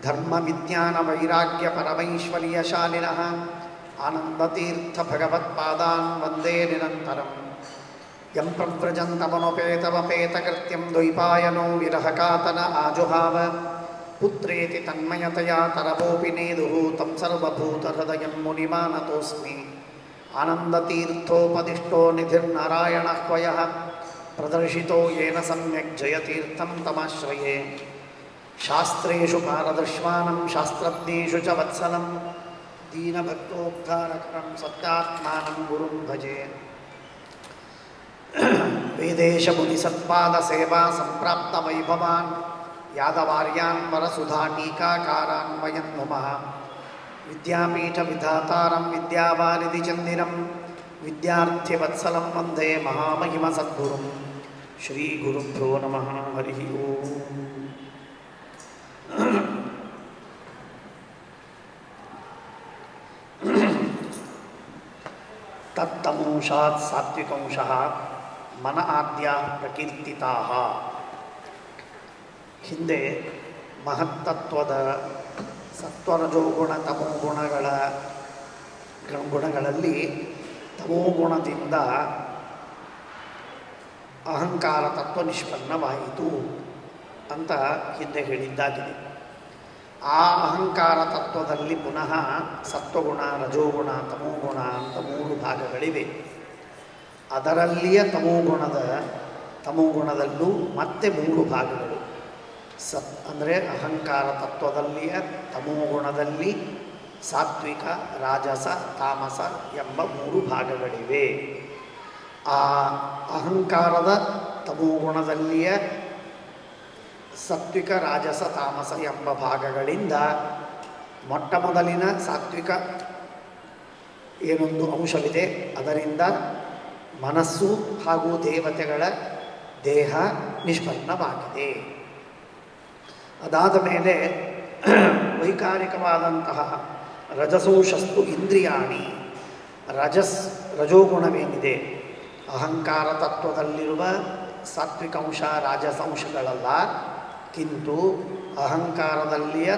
ಧರ್ಮ ವಿಜ್ಞಾನ ವೈರಾಗ್ಯ ಪರಮೈಶ್ವರ್ಯಶಾಲಿನಃ ಆನಂದತೀರ್ಥ ಭಗವತ್ಪಾದಾನ್ ವಂದೇ ನಿರಂತರಂ. ಯಂ ಪ್ರವ್ರಜಂತಮನುಪೇತವಪೇತಕೃತ್ಯಂ ದ್ವೈಪಾಯನೋ ವಿರಹಕಾತನ ಆಜುಹಾವ ಪುತ್ರೇತಿ ತನ್ಮಯತಯಾ ತರವೋಪಿ ನೇದುಃ ತಂ ಸರ್ವಭೂತಹೃದಯಂ ಮುನಿಮಾನತೋಸ್ಮಿ. ಆನಂದತೀರ್ಥೋಪದಿಷ್ಟೋ ನಿಧಿರ್ನಾರಾಯಣಃ ಕ್ವಯಃ ಪ್ರದರ್ಶಿತೋ ಯೇನ ಸಮ್ಯಕ್ ಜಯತೀರ್ಥಂ ತಮಾಶ್ರಯೇ. ಶಾಸ್ತ್ರೇಷು ಪಾರದರ್ಶ್ವಾನಂ ಶಾಸ್ತ್ರಜ್ಞೇಷು ಚ ವತ್ಸಲಂ ದೀನಭಕ್ತೋದ್ಧಾರಕರಂ ಸತ್ಯಾತ್ಮಾನಂ ಗುರುಂ ಭಜೆ. ವೇದೇಶ ಮುನಿಸತ್ಪಾದ ಸೇವಾ ಸಂಪ್ರಾಪ್ತ ವೈಭವಾನ್ ಯಾದವಾರ್ಯಾನ್ ವರಸುಧಾ ಟೀಕಾಕಾರಾನ್ ವಯಂ ನಮಃ. ವಿದ್ಯಾಪೀಠ ವಿಧಾತಾರಂ ವಿದ್ಯಾವಾರಿಧಿ ಚಂದಿರಂ ವಿದ್ಯಾರ್ಥಿವತ್ಸಲಂ ವಂದೇ ಮಹಾಮಹಿಮ ಸದ್ಗುರುಂ. ಶ್ರೀ ಗುರುಭ್ಯೋ ನಮಃ. ಹರಿ ಓಂ. ತತ್ತಮೋಷಾತ್ ಸಾತ್ವಿಕಂಶಃ ಮನ ಆದ್ಯ ಪ್ರಕೀರ್ತಿತಾಃ. ಹಿಂದೆ ಮಹತ್ತತ್ವದ ಸತ್ವರಜೋಗುಣ ಗುಣಗಳಲ್ಲಿ ತಮೋಗುಣದಿಂದ ಅಹಂಕಾರ ತತ್ವ ನಿಷ್ಪನ್ನವಾಯಿತು ಅಂತ ಹಿಂದೆ ಹೇಳಿದ್ದಾಗಿದೆ. ಆ ಅಹಂಕಾರ ತತ್ವದಲ್ಲಿ ಪುನಃ ಸತ್ವಗುಣ ರಜೋಗುಣ ತಮೋಗುಣ ಅಂತ 3 ಭಾಗಗಳಿವೆ. ಅದರಲ್ಲಿಯ ತಮೋಗುಣದಲ್ಲೂ ಮತ್ತೆ 3 ಭಾಗಗಳು. ಅಂದರೆ ಅಹಂಕಾರ ತತ್ವದಲ್ಲಿಯ ತಮೋಗುಣದಲ್ಲಿ ಸಾತ್ವಿಕ ರಾಜಸ ತಾಮಸ ಎಂಬ 3 ಭಾಗಗಳಿವೆ. ಆ ಅಹಂಕಾರದ ತಮೋಗುಣದಲ್ಲಿಯ ಸಾತ್ವಿಕ ರಾಜಸ ತಾಮಸ ಎಂಬ ಭಾಗಗಳಿಂದ ಮೊಟ್ಟ ಮೊದಲಿನ ಸಾತ್ವಿಕ ಏನೊಂದು ಅಂಶವಿದೆ, ಅದರಿಂದ ಮನಸ್ಸು ಹಾಗೂ ದೇವತೆಗಳ ದೇಹ ನಿಷ್ಪನ್ನವಾಗಿದೆ. ಅದಾದ ಮೇಲೆ ವೈಕಾರಿಕವಾದಂತಹ ರಜಸೋಷಸ್ತು ಇಂದ್ರಿಯಾಣಿ. ರಜೋಗುಣವೇನಿದೆ ಅಹಂಕಾರ ತತ್ವದಲ್ಲಿರುವ ಸಾತ್ವಿಕಾಂಶ ರಾಜಸಂಶಗಳಲ್ಲ, ಕಿಂತು ಅಹಂಕಾರದಲ್ಲಿಯ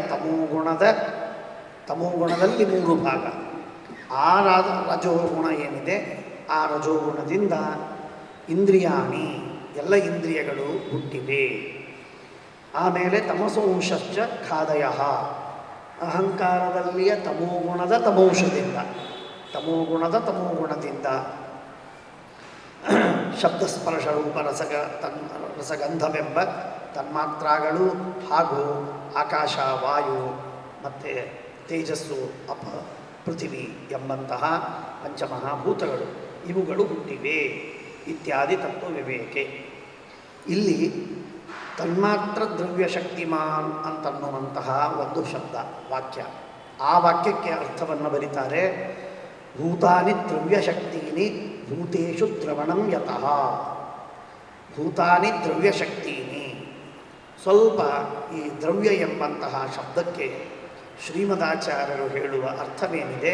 ತಮೋಗುಣದಲ್ಲಿ 3 ಭಾಗ. ಆ ರಜೋಗುಣ ಏನಿದೆ ಆ ರಜೋಗುಣದಿಂದ ಇಂದ್ರಿಯಾಣಿ ಎಲ್ಲ ಇಂದ್ರಿಯಗಳು ಹುಟ್ಟಿವೆ. ಆಮೇಲೆ ತಮಸೋಂಶ್ಚ ಖಾದಯ ಅಹಂಕಾರದಲ್ಲಿಯ ತಮೋಗುಣದಿಂದ ಶಬ್ದಸ್ಪರ್ಶ ರೂಪ ರಸಗಂಧವೆಂಬ ತನ್ಮಾತ್ರಾಗಳು ಹಾಗೂ ಆಕಾಶ ವಾಯು ಮತ್ತು ತೇಜಸ್ಸು ಪೃಥಿವಿ ಎಂಬಂತಹ ಪಂಚಮಹಾಭೂತಗಳು ಇವುಗಳು ಹುಟ್ಟಿವೆ ಇತ್ಯಾದಿ ತತ್ವ ವಿವೇಕೆ. ಇಲ್ಲಿ ತನ್ಮಾತ್ರ ದ್ರವ್ಯಶಕ್ತಿಮಾನ್ ಅಂತನ್ನುವಂತಹ ಒಂದು ವಾಕ್ಯ. ಆ ವಾಕ್ಯಕ್ಕೆ ಅರ್ಥವನ್ನು ಬರೀತಾರೆ, ಭೂತಾನಿ ದ್ರವ್ಯಶಕ್ತೀನಿ ಭೂತೇಷು ದ್ರವಣಂ ಯತಃ. ಭೂತಾನಿ ದ್ರವ್ಯಶಕ್ತೀನಿ. ಸ್ವಲ್ಪ ಈ ದ್ರವ್ಯ ಎಂಬಂತಹ ಶಬ್ದಕ್ಕೆ ಶ್ರೀಮದಾಚಾರ್ಯರು ಹೇಳುವ ಅರ್ಥವೇನಿದೆ,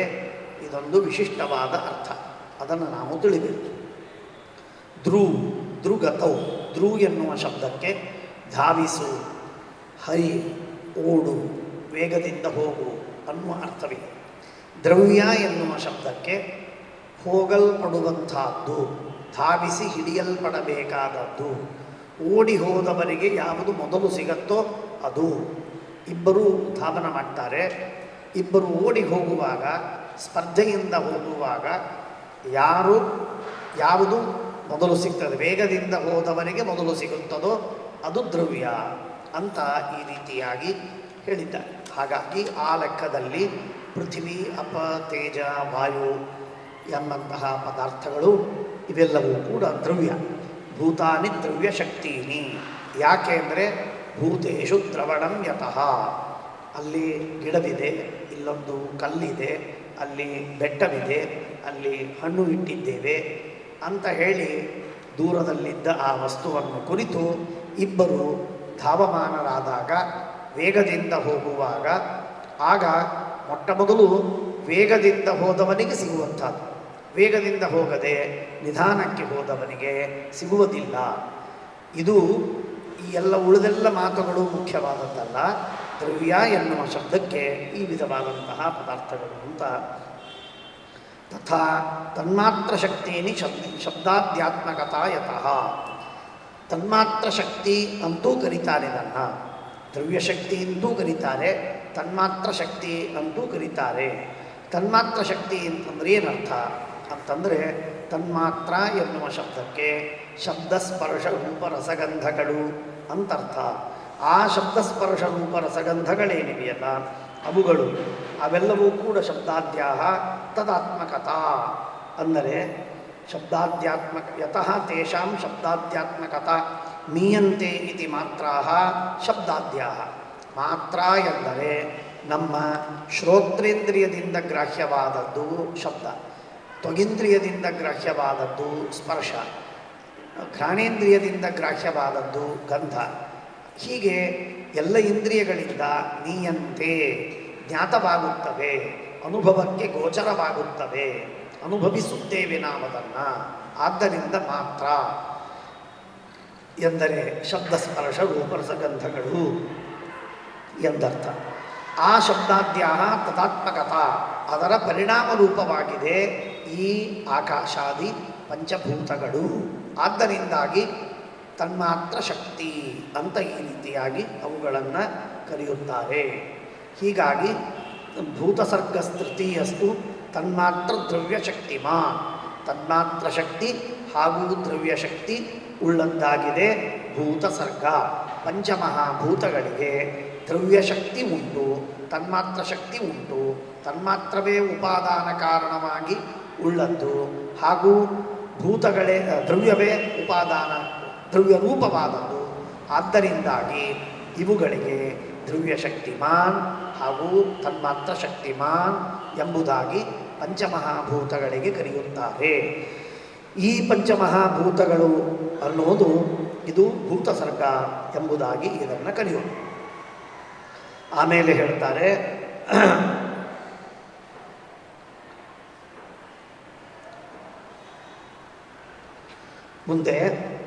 ಇದೊಂದು ವಿಶಿಷ್ಟವಾದ ಅರ್ಥ. ಅದನ್ನು ನಾವು ತಿಳಿಬೇಕು. ಧ್ರುಗತೌ ಎನ್ನುವ ಶಬ್ದಕ್ಕೆ ಧಾವಿಸು, ಹರಿ, ಓಡು, ವೇಗದಿಂದ ಹೋಗು ಅನ್ನುವ ಅರ್ಥವಿದೆ. ದ್ರವ್ಯ ಎನ್ನುವ ಶಬ್ದಕ್ಕೆ ಹೋಗಲ್ಪಡುವಂಥದ್ದು, ಧಾವಿಸಿ ಹಿಡಿಯಲ್ಪಡಬೇಕಾದದ್ದು, ಓಡಿ ಹೋದವರಿಗೆ ಯಾವುದು ಮೊದಲು ಸಿಗತ್ತೋ ಅದು. ಇಬ್ಬರೂ ಧಾವನ ಮಾಡ್ತಾರೆ. ಇಬ್ಬರು ಓಡಿ ಹೋಗುವಾಗ, ಸ್ಪರ್ಧೆಯಿಂದ ಹೋಗುವಾಗ ಯಾವುದು ಮೊದಲು ಸಿಗ್ತದೆ, ವೇಗದಿಂದ ಹೋದವರಿಗೆ ಮೊದಲು ಸಿಗುತ್ತದೋ ಅದು ದ್ರವ್ಯ ಅಂತ ಈ ರೀತಿಯಾಗಿ ಹೇಳಿದ್ದಾರೆ. ಹಾಗಾಗಿ ಆ ಲೆಕ್ಕದಲ್ಲಿ ಪೃಥ್ವಿ, ಅಪ, ತೇಜ, ವಾಯು ಎಂಬಂತಹ ಪದಾರ್ಥಗಳು ಇವೆಲ್ಲವೂ ಕೂಡ ದ್ರವ್ಯ. ಭೂತಾನಿ ದ್ರವ್ಯಶಕ್ತೀನಿ. ಯಾಕೆ ಅಂದರೆ ಭೂತೇಷು ದ್ರವಣಂ ಯತಃ. ಅಲ್ಲಿ ಗಿಡವಿದೆ, ಇಲ್ಲೊಂದು ಕಲ್ಲಿದೆ, ಅಲ್ಲಿ ಬೆಟ್ಟವಿದೆ, ಅಲ್ಲಿ ಹಣ್ಣು ಇಟ್ಟಿದ್ದೇವೆ ಅಂತ ಹೇಳಿ ದೂರದಲ್ಲಿದ್ದ ಆ ವಸ್ತುವನ್ನು ಕುರಿತು ಇಬ್ಬರು ಧಾವಮಾನರಾದಾಗ, ವೇಗದಿಂದ ಹೋಗುವಾಗ, ಆಗ ಮೊಟ್ಟ ಮೊದಲು ವೇಗದಿಂದ ಹೋದವನಿಗೆ ಸಿಗುವಂಥದ್ದು. ವೇಗದಿಂದ ಹೋಗದೆ ನಿಧಾನಕ್ಕೆ ಹೋದವನಿಗೆ ಸಿಗುವುದಿಲ್ಲ. ಇದು ಈ ಎಲ್ಲ ಉಳಿದೆಲ್ಲ ಮಾತುಗಳು ಮುಖ್ಯವಾದದ್ದಲ್ಲ. ದ್ರವ್ಯ ಎನ್ನುವ ಶಬ್ದಕ್ಕೆ ಈ ವಿಧವಾದಂತಹ ಪದಾರ್ಥಗಳು ಅಂತ. ತಥಾ ತನ್ಮಾತ್ರ ಶಕ್ತಿನಿ ಶಬ್ದಾಧ್ಯಾತ್ಮಕತಾ ಯತಃ. ತನ್ಮಾತ್ರ ಶಕ್ತಿ ಅಂತೂ ಕರೀತಾರೆ ಇದನ್ನು, ದ್ರವ್ಯಶಕ್ತಿ ಅಂತೂ ಕರೀತಾರೆ, ತನ್ಮಾತ್ರ ಶಕ್ತಿ ಅಂತೂ ಕರೀತಾರೆ. ತನ್ಮಾತ್ರ ಶಕ್ತಿ ಅಂತಂದರೆ ಏನರ್ಥ ಅಂತಂದರೆ, ತನ್ಮಾತ್ರ ಎನ್ನುವ ಶಬ್ದಕ್ಕೆ ಶಬ್ದಸ್ಪರ್ಶ ರೂಪ ರಸಗಂಧಗಳು ಅಂತರ್ಥ. ಆ ಶಬ್ದಸ್ಪರ್ಶ ರೂಪ ರಸಗಂಧಗಳೇನಿವೆಯಲ್ಲ ಅವುಗಳು ಅವೆಲ್ಲವೂ ಕೂಡ ಶಬ್ದಾದ್ಯಾಹ ತದಾತ್ಮಕತಾ. ಅಂದರೆ ಶಬ್ದಾಧ್ಯಾತ್ಮಕ ಯತಃ ತೇಷಾಂ ಶಬ್ದಾಧ್ಯಾತ್ಮಕತಾ ಮೀಯಂತೆ ಇತಿ ಮಾತ್ರಾಃ ಶಬ್ದಾದ್ಯಾಹ. ಮಾತ್ರ ಎಂದರೆ ನಮ್ಮ ಶ್ರೋತ್ರೇಂದ್ರಿಯದಿಂದ ಗ್ರಾಹ್ಯವಾದದ್ದು ಶಬ್ದ, ತ್ವಗಿಂದ್ರಿಯದಿಂದ ಗ್ರಾಹ್ಯವಾದದ್ದು ಸ್ಪರ್ಶ, ಘ್ರಾಣೇಂದ್ರಿಯದಿಂದ ಗ್ರಾಹ್ಯವಾದದ್ದು ಗಂಧ. ಹೀಗೆ ಎಲ್ಲ ಇಂದ್ರಿಯಗಳಿಂದ ನೀಯಂತೆ ಜ್ಞಾತವಾಗುತ್ತವೆ, ಅನುಭವಕ್ಕೆ ಗೋಚರವಾಗುತ್ತವೆ, ಅನುಭವಿಸುತ್ತೇವೆ ನಾವದನ್ನು. ಆದ್ದರಿಂದ ಮಾತ್ರ ಎಂದರೆ ಶಬ್ದಸ್ಪರ್ಶ ರೂಪರಸಗಂಧಗಳು ಎಂದರ್ಥ. ಆ ಶಬ್ದಾದ್ಯಾಹ ತದಾತ್ಮಕತಾ ಅದರ ಪರಿಣಾಮ ರೂಪವಾಗಿದೆ ಈ ಆಕಾಶಾದಿ ಪಂಚಭೂತಗಳು. ಆದ್ದರಿಂದಾಗಿ ತನ್ಮಾತ್ರ ಶಕ್ತಿ ಅಂತ ಈ ರೀತಿಯಾಗಿ ಅವುಗಳನ್ನು ಕರೆಯುತ್ತಾರೆ. ಹೀಗಾಗಿ ಭೂತಸರ್ಗಸ್ತೃತೀಯಸ್ತು ತನ್ಮಾತ್ರ ದ್ರವ್ಯಶಕ್ತಿಮಾನ್. ತನ್ಮಾತ್ರ ಶಕ್ತಿ ಹಾಗೂ ದ್ರವ್ಯಶಕ್ತಿ ಉಳ್ಳದ್ದಾಗಿದೆ ಭೂತಸರ್ಗ. ಪಂಚಮಹಾಭೂತಗಳಿಗೆ ದ್ರವ್ಯಶಕ್ತಿ ಉಂಟು, ತನ್ಮಾತ್ರ ಶಕ್ತಿ ಉಂಟು. ತನ್ಮಾತ್ರವೇ ಉಪಾದಾನ ಕಾರಣವಾಗಿ ಉಳ್ಳದ್ದು ಹಾಗೂ ಭೂತಗಳೇ ದ್ರವ್ಯವೇ ಉಪಾದಾನ ದ್ರವ್ಯ ರೂಪವಾದದ್ದು. ಆದ್ದರಿಂದಾಗಿ ಇವುಗಳಿಗೆ ದ್ರವ್ಯಶಕ್ತಿಮಾನ್ ಹಾಗೂ ತನ್ಮಾತ್ರ ಶಕ್ತಿಮಾನ್ ಎಂಬುದಾಗಿ ಪಂಚಮಹಾಭೂತಗಳಿಗೆ ಕರೆಯುತ್ತಾರೆ. ಈ ಪಂಚಮಹಾಭೂತಗಳು ಅನ್ನೋದು ಇದು ಭೂತಸರ್ಗ ಎಂಬುದಾಗಿ ಇದನ್ನು ಕರೆಯೋದು. ಆಮೇಲೆ ಹೇಳ್ತಾರೆ, ಮುಂದೆ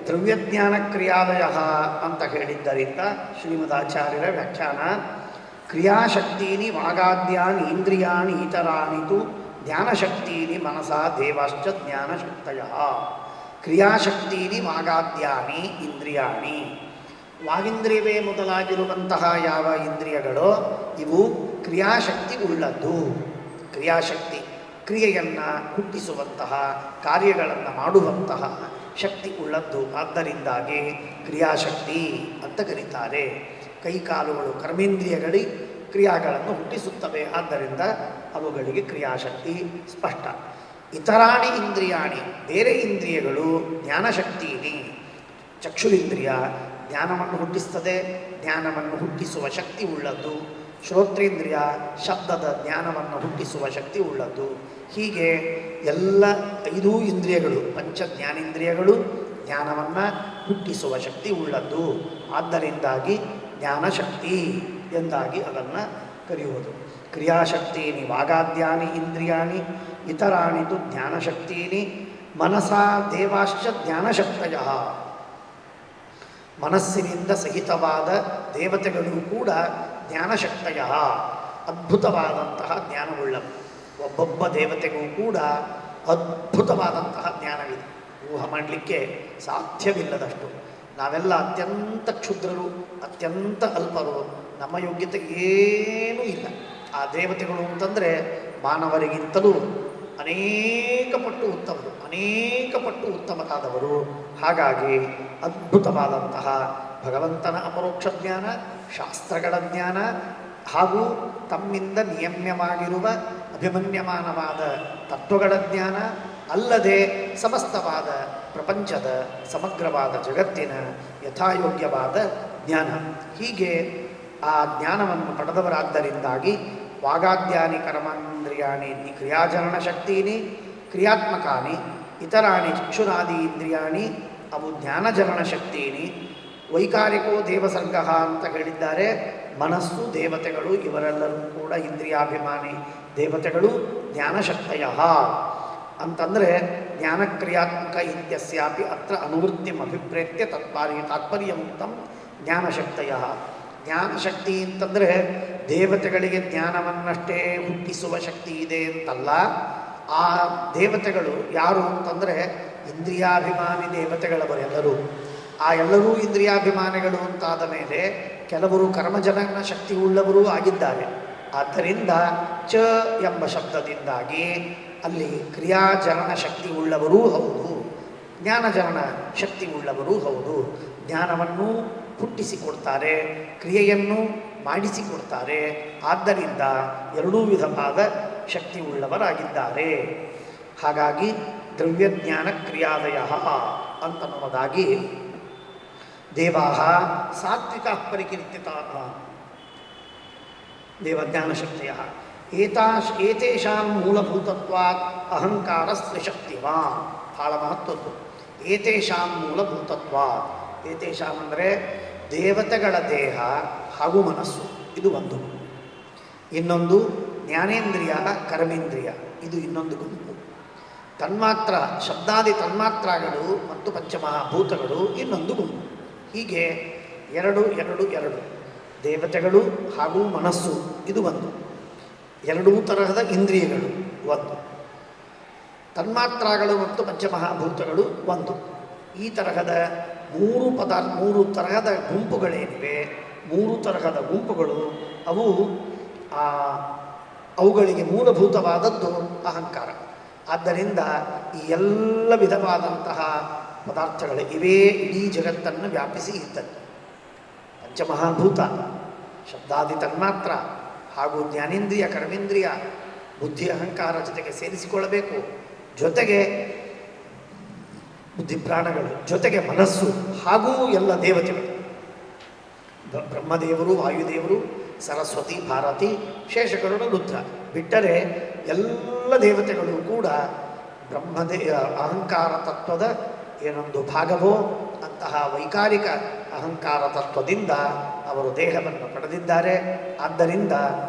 ದ್ರವ್ಯಜ್ಞಾನ ಕ್ರಿಯಾಲಯ ಅಂತ ಹೇಳಿದ್ದರಿಂದ ಶ್ರೀಮದಾಚಾರ್ಯರ ವ್ಯಾಖ್ಯಾನ, ಕ್ರಿಯಾಶಕ್ತೀನಿ ವಾಗಾದ್ಯಾನಿ ಇಂದ್ರಿಯಾಣಿ ಇತರಾಣಿ ತು ಜ್ಞಾನಶಕ್ತೀನಿ ಮನಸಾ ದೇವಾಶ್ಚ ಜ್ಞಾನಶಕ್ತಯ. ಕ್ರಿಯಾಶಕ್ತೀನಿ ವಾಗಾದ್ಯಾನಿ ಇಂದ್ರಿಯಾಣಿ. ವಾಗೀಂದ್ರಿಯವೇ ಮೊದಲಾಗಿರುವಂತಹ ಯಾವ ಇಂದ್ರಿಯಗಳೋ ಇವು ಕ್ರಿಯಾಶಕ್ತಿ ಉಳ್ಳದ್ದು. ಕ್ರಿಯಾಶಕ್ತಿ ಕ್ರಿಯೆಯನ್ನು ಹುಟ್ಟಿಸುವಂತಹ ಕಾರ್ಯಗಳನ್ನು ಮಾಡುವಂತಹ ಶಕ್ತಿ ಉಳ್ಳದ್ದು. ಆದ್ದರಿಂದಾಗಿ ಕ್ರಿಯಾಶಕ್ತಿ ಅಂತ ಕರೀತಾರೆ. ಕೈಕಾಲುಗಳು ಕರ್ಮೇಂದ್ರಿಯಗಳಿ ಕ್ರಿಯಾಗಳನ್ನು ಹುಟ್ಟಿಸುತ್ತವೆ, ಆದ್ದರಿಂದ ಅವುಗಳಿಗೆ ಕ್ರಿಯಾಶಕ್ತಿ ಸ್ಪಷ್ಟ. ಇತರಾಣಿ ಇಂದ್ರಿಯಾಣಿ, ಬೇರೆ ಇಂದ್ರಿಯಗಳು ಜ್ಞಾನಶಕ್ತಿನಿ. ಚಕ್ಷುರಿಂದ್ರಿಯ ಜ್ಞಾನವನ್ನು ಹುಟ್ಟಿಸ್ತದೆ, ಜ್ಞಾನವನ್ನು ಹುಟ್ಟಿಸುವ ಶಕ್ತಿ ಉಳ್ಳದ್ದು. ಶ್ರೋತ್ರೇಂದ್ರಿಯ ಶಬ್ದದ ಜ್ಞಾನವನ್ನು ಹುಟ್ಟಿಸುವ ಶಕ್ತಿ ಉಳ್ಳದ್ದು. ಹೀಗೆ ಎಲ್ಲ 5 ಇಂದ್ರಿಯಗಳು ಪಂಚ ಜ್ಞಾನೇಂದ್ರಿಯಗಳು ಜ್ಞಾನವನ್ನು ಹುಟ್ಟಿಸುವ ಶಕ್ತಿ ಉಳ್ಳದ್ದು. ಆದ್ದರಿಂದಾಗಿ ಜ್ಞಾನಶಕ್ತಿ ಎಂದಾಗಿ ಅದನ್ನು ಕರೆಯುವುದು. ಕ್ರಿಯಾಶಕ್ತೀನಿ ವಾಗಾದ್ಯಾನಿ ಇಂದ್ರಿಯಾಣಿ ಇತರಾಣಿ ತು ಜ್ಞಾನಶಕ್ತೀನಿ ಮನಸಾ ದೇವಾಶ್ಚ ಜ್ಞಾನಶಕ್ತಯ. ಮನಸ್ಸಿನಿಂದ ಸಹಿತವಾದ ದೇವತೆಗಳು ಕೂಡ ಜ್ಞಾನಶಕ್ತಯ, ಅದ್ಭುತವಾದಂತಹ ಜ್ಞಾನವುಳ್ಳವು. ಒಬ್ಬೊಬ್ಬ ದೇವತೆಗೂ ಕೂಡ ಅದ್ಭುತವಾದಂತಹ ಜ್ಞಾನವಿದೆ, ಊಹ ಮಾಡಲಿಕ್ಕೆ ಸಾಧ್ಯವಿಲ್ಲದಷ್ಟು. ನಾವೆಲ್ಲ ಅತ್ಯಂತ ಕ್ಷುದ್ರರು, ಅತ್ಯಂತ ಅಲ್ಪರು, ನಮ್ಮ ಯೋಗ್ಯತೆ ಏನೂ ಇಲ್ಲ. ಆ ದೇವತೆಗಳು ಅಂತಂದರೆ ಮಾನವರಿಗಿಂತಲೂ ಅನೇಕ ಪಟ್ಟು ಉತ್ತಮರಾದವರು. ಹಾಗಾಗಿ ಅದ್ಭುತವಾದಂತಹ ಭಗವಂತನ ಅಪರೋಕ್ಷ ಜ್ಞಾನ, ಶಾಸ್ತ್ರಗಳ ಜ್ಞಾನ ಹಾಗೂ ತಮ್ಮಿಂದ ನಿಯಮ್ಯವಾಗಿರುವ ಅಭಿಮನ್ಯಮಾನವಾದ ತತ್ವಗಳ ಜ್ಞಾನ ಅಲ್ಲದೆ ಸಮಸ್ತವಾದ ಪ್ರಪಂಚದ ಸಮಗ್ರವಾದ ಜಗತ್ತಿನ ಯಥಾಯೋಗ್ಯವಾದ ಜ್ಞಾನ. ಹೀಗೆ ಆ ಜ್ಞಾನವನ್ನು ಪಡೆದವರಾದ್ದರಿಂದಾಗಿ ವಾಗಾದ್ಯಾನಿ ಕರ್ಮೇಂದ್ರಿಯಾಣಿ ಕ್ರಿಯಾಚರಣ ಶಕ್ತೀನಿ ಕ್ರಿಯಾತ್ಮಕಾನಿ ಇತರಾಣಿ ಚಕ್ಷುರಾದಿ ಇಂದ್ರಿಯಾಣಿ ಅವು ಜ್ಞಾನಜರಣ ಶಕ್ತೀನಿ. ವೈಕಾರಿಕೋ ದೇವಸರ್ಗ ಅಂತ ಹೇಳಿದ್ದಾರೆ. ಮನಸ್ಸು ದೇವತೆಗಳು ಇವರೆಲ್ಲರೂ ಕೂಡ ಇಂದ್ರಿಯಾಭಿಮಾನಿ ದೇವತೆಗಳು ಜ್ಞಾನಶಕ್ತಯ ಅಂತಂದರೆ ಜ್ಞಾನಕ್ರಿಯಾತ್ಮಕ ಇತ್ಯಸ್ಯಾಪಿ ಅತ್ರ ಅನುವೃತ್ತಿಂ ಅಭಿಪ್ರೇತ್ಯ ತಾತ್ಪರ್ಯಮುಕ್ತಂ ಜ್ಞಾನಶಕ್ತಯ. ಜ್ಞಾನಶಕ್ತಿ ಅಂತಂದರೆ ದೇವತೆಗಳಿಗೆ ಜ್ಞಾನವನ್ನಷ್ಟೇ ಹುಟ್ಟಿಸುವ ಶಕ್ತಿ ಇದೆ ಅಂತಲ್ಲ. ಆ ದೇವತೆಗಳು ಯಾರು ಅಂತಂದರೆ ಇಂದ್ರಿಯಾಭಿಮಾನಿ ದೇವತೆಗಳವರೆಲ್ಲರೂ. ಆ ಎಲ್ಲರೂ ಇಂದ್ರಿಯಾಭಿಮಾನಿಗಳು ಅಂತಾದ ಮೇಲೆ ಕೆಲವರು ಕರ್ಮಜನನ ಶಕ್ತಿ ಉಳ್ಳವರೂ ಆಗಿದ್ದಾರೆ. ಆದ್ದರಿಂದ ಚ ಎಂಬ ಶಬ್ದದಿಂದಾಗಿ ಅಲ್ಲಿ ಕ್ರಿಯಾಜನನ ಶಕ್ತಿ ಉಳ್ಳವರೂ ಹೌದು, ಜ್ಞಾನಜನನ ಶಕ್ತಿ ಉಳ್ಳವರೂ ಹೌದು. ಜ್ಞಾನವನ್ನು ಹುಟ್ಟಿಸಿಕೊಡ್ತಾರೆ, ಕ್ರಿಯೆಯನ್ನು ಮಾಡಿಸಿಕೊಡ್ತಾರೆ. ಆದ್ದರಿಂದ ಎರಡೂ ವಿಧವಾದ ಶಕ್ತಿ ಉಳ್ಳವರಾಗಿದ್ದಾರೆ. ಹಾಗಾಗಿ ದ್ರವ್ಯಜ್ಞಾನ ಕ್ರಿಯಾದಯ ಅಂತನ್ನುವುದಾಗಿ ದೇವಾಹ ಸಾತ್ವಿಕ ಪರಿಕೀರ್ತಿತ ದೇವಜ್ಞಾನಶಕ್ತಿಯ ಏತೇಷಾಂ ಮೂಲಭೂತತ್ವಾತ್ ಅಹಂಕಾರಸ್ತ್ರಿಶಕ್ತಿವಾ. ಭಾಳ ಮಹತ್ವದ್ದು. ಏತೇಷಾಂ ಮೂಲಭೂತತ್ವಾತ್. ಏತೇಷಾಂ ಅಂದರೆ ದೇವತೆಗಳ ದೇಹ ಹಾಗೂ ಮನಸ್ಸು, ಇದು ಒಂದು. ಇನ್ನೊಂದು ಜ್ಞಾನೇಂದ್ರಿಯ ಕರ್ಮೇಂದ್ರಿಯ, ಇದು ಇನ್ನೊಂದು ಗುಂಪು. ತನ್ಮಾತ್ರ ಶಬ್ದಾದಿ ತನ್ಮಾತ್ರಗಳು ಮತ್ತು ಪಂಚಮಹಾಭೂತಗಳು ಇನ್ನೊಂದು ಗುಂಪು. ಹೀಗೆ ಎರಡು ದೇವತೆಗಳು ಹಾಗೂ ಮನಸ್ಸು ಇದು ಒಂದು. ಎರಡೂ ತರಹದ ಇಂದ್ರಿಯಗಳು ಒಂದು. ತನ್ಮಾತ್ರಗಳು ಮತ್ತು ಪಂಚಮಹಾಭೂತಗಳು ಒಂದು. ಈ ತರಹದ ಮೂರು ತರಹದ ಗುಂಪುಗಳೇನಿವೆ, ಮೂರು ತರಹದ ಗುಂಪುಗಳು ಅವುಗಳಿಗೆ ಮೂಲಭೂತವಾದದ್ದು ಅಹಂಕಾರ. ಆದ್ದರಿಂದ ಈ ಎಲ್ಲ ವಿಧವಾದಂತಹ ಪದಾರ್ಥಗಳು ಇವೇ ಇಡೀ ಜಗತ್ತನ್ನು ವ್ಯಾಪಿಸಿ ಇದ್ದದ್ದು. ಪಂಚಮಹಾಭೂತ, ಶಬ್ದಾದಿ ತನ್ಮಾತ್ರ ಹಾಗೂ ಜ್ಞಾನೇಂದ್ರಿಯ ಕರ್ಮೇಂದ್ರಿಯ ಬುದ್ಧಿ ಅಹಂಕಾರ ಜೊತೆಗೆ ಸೇರಿಸಿಕೊಳ್ಳಬೇಕು. ಜೊತೆಗೆ ಬುದ್ಧಿಪ್ರಾಣಗಳು, ಜೊತೆಗೆ ಮನಸ್ಸು ಹಾಗೂ ಎಲ್ಲ ದೇವತೆಗಳು, ಬ್ರಹ್ಮದೇವರು, ವಾಯುದೇವರು, ಸರಸ್ವತಿ, ಭಾರತಿ, ಶೇಷಗರುಡ, ರುದ್ರ ಬಿಟ್ಟರೆ ಎಲ್ಲ ದೇವತೆಗಳು ಕೂಡ ಅಹಂಕಾರ ತತ್ವದ ಏನೊಂದು ಭಾಗವೋ ಅಂತಹ ವೈಕಾರಿಕ ಅಹಂಕಾರ ತತ್ವದಿಂದ ಅವರು ದೇಹವನ್ನು ಪಡೆದಿದ್ದಾರೆ. ಆದ್ದರಿಂದ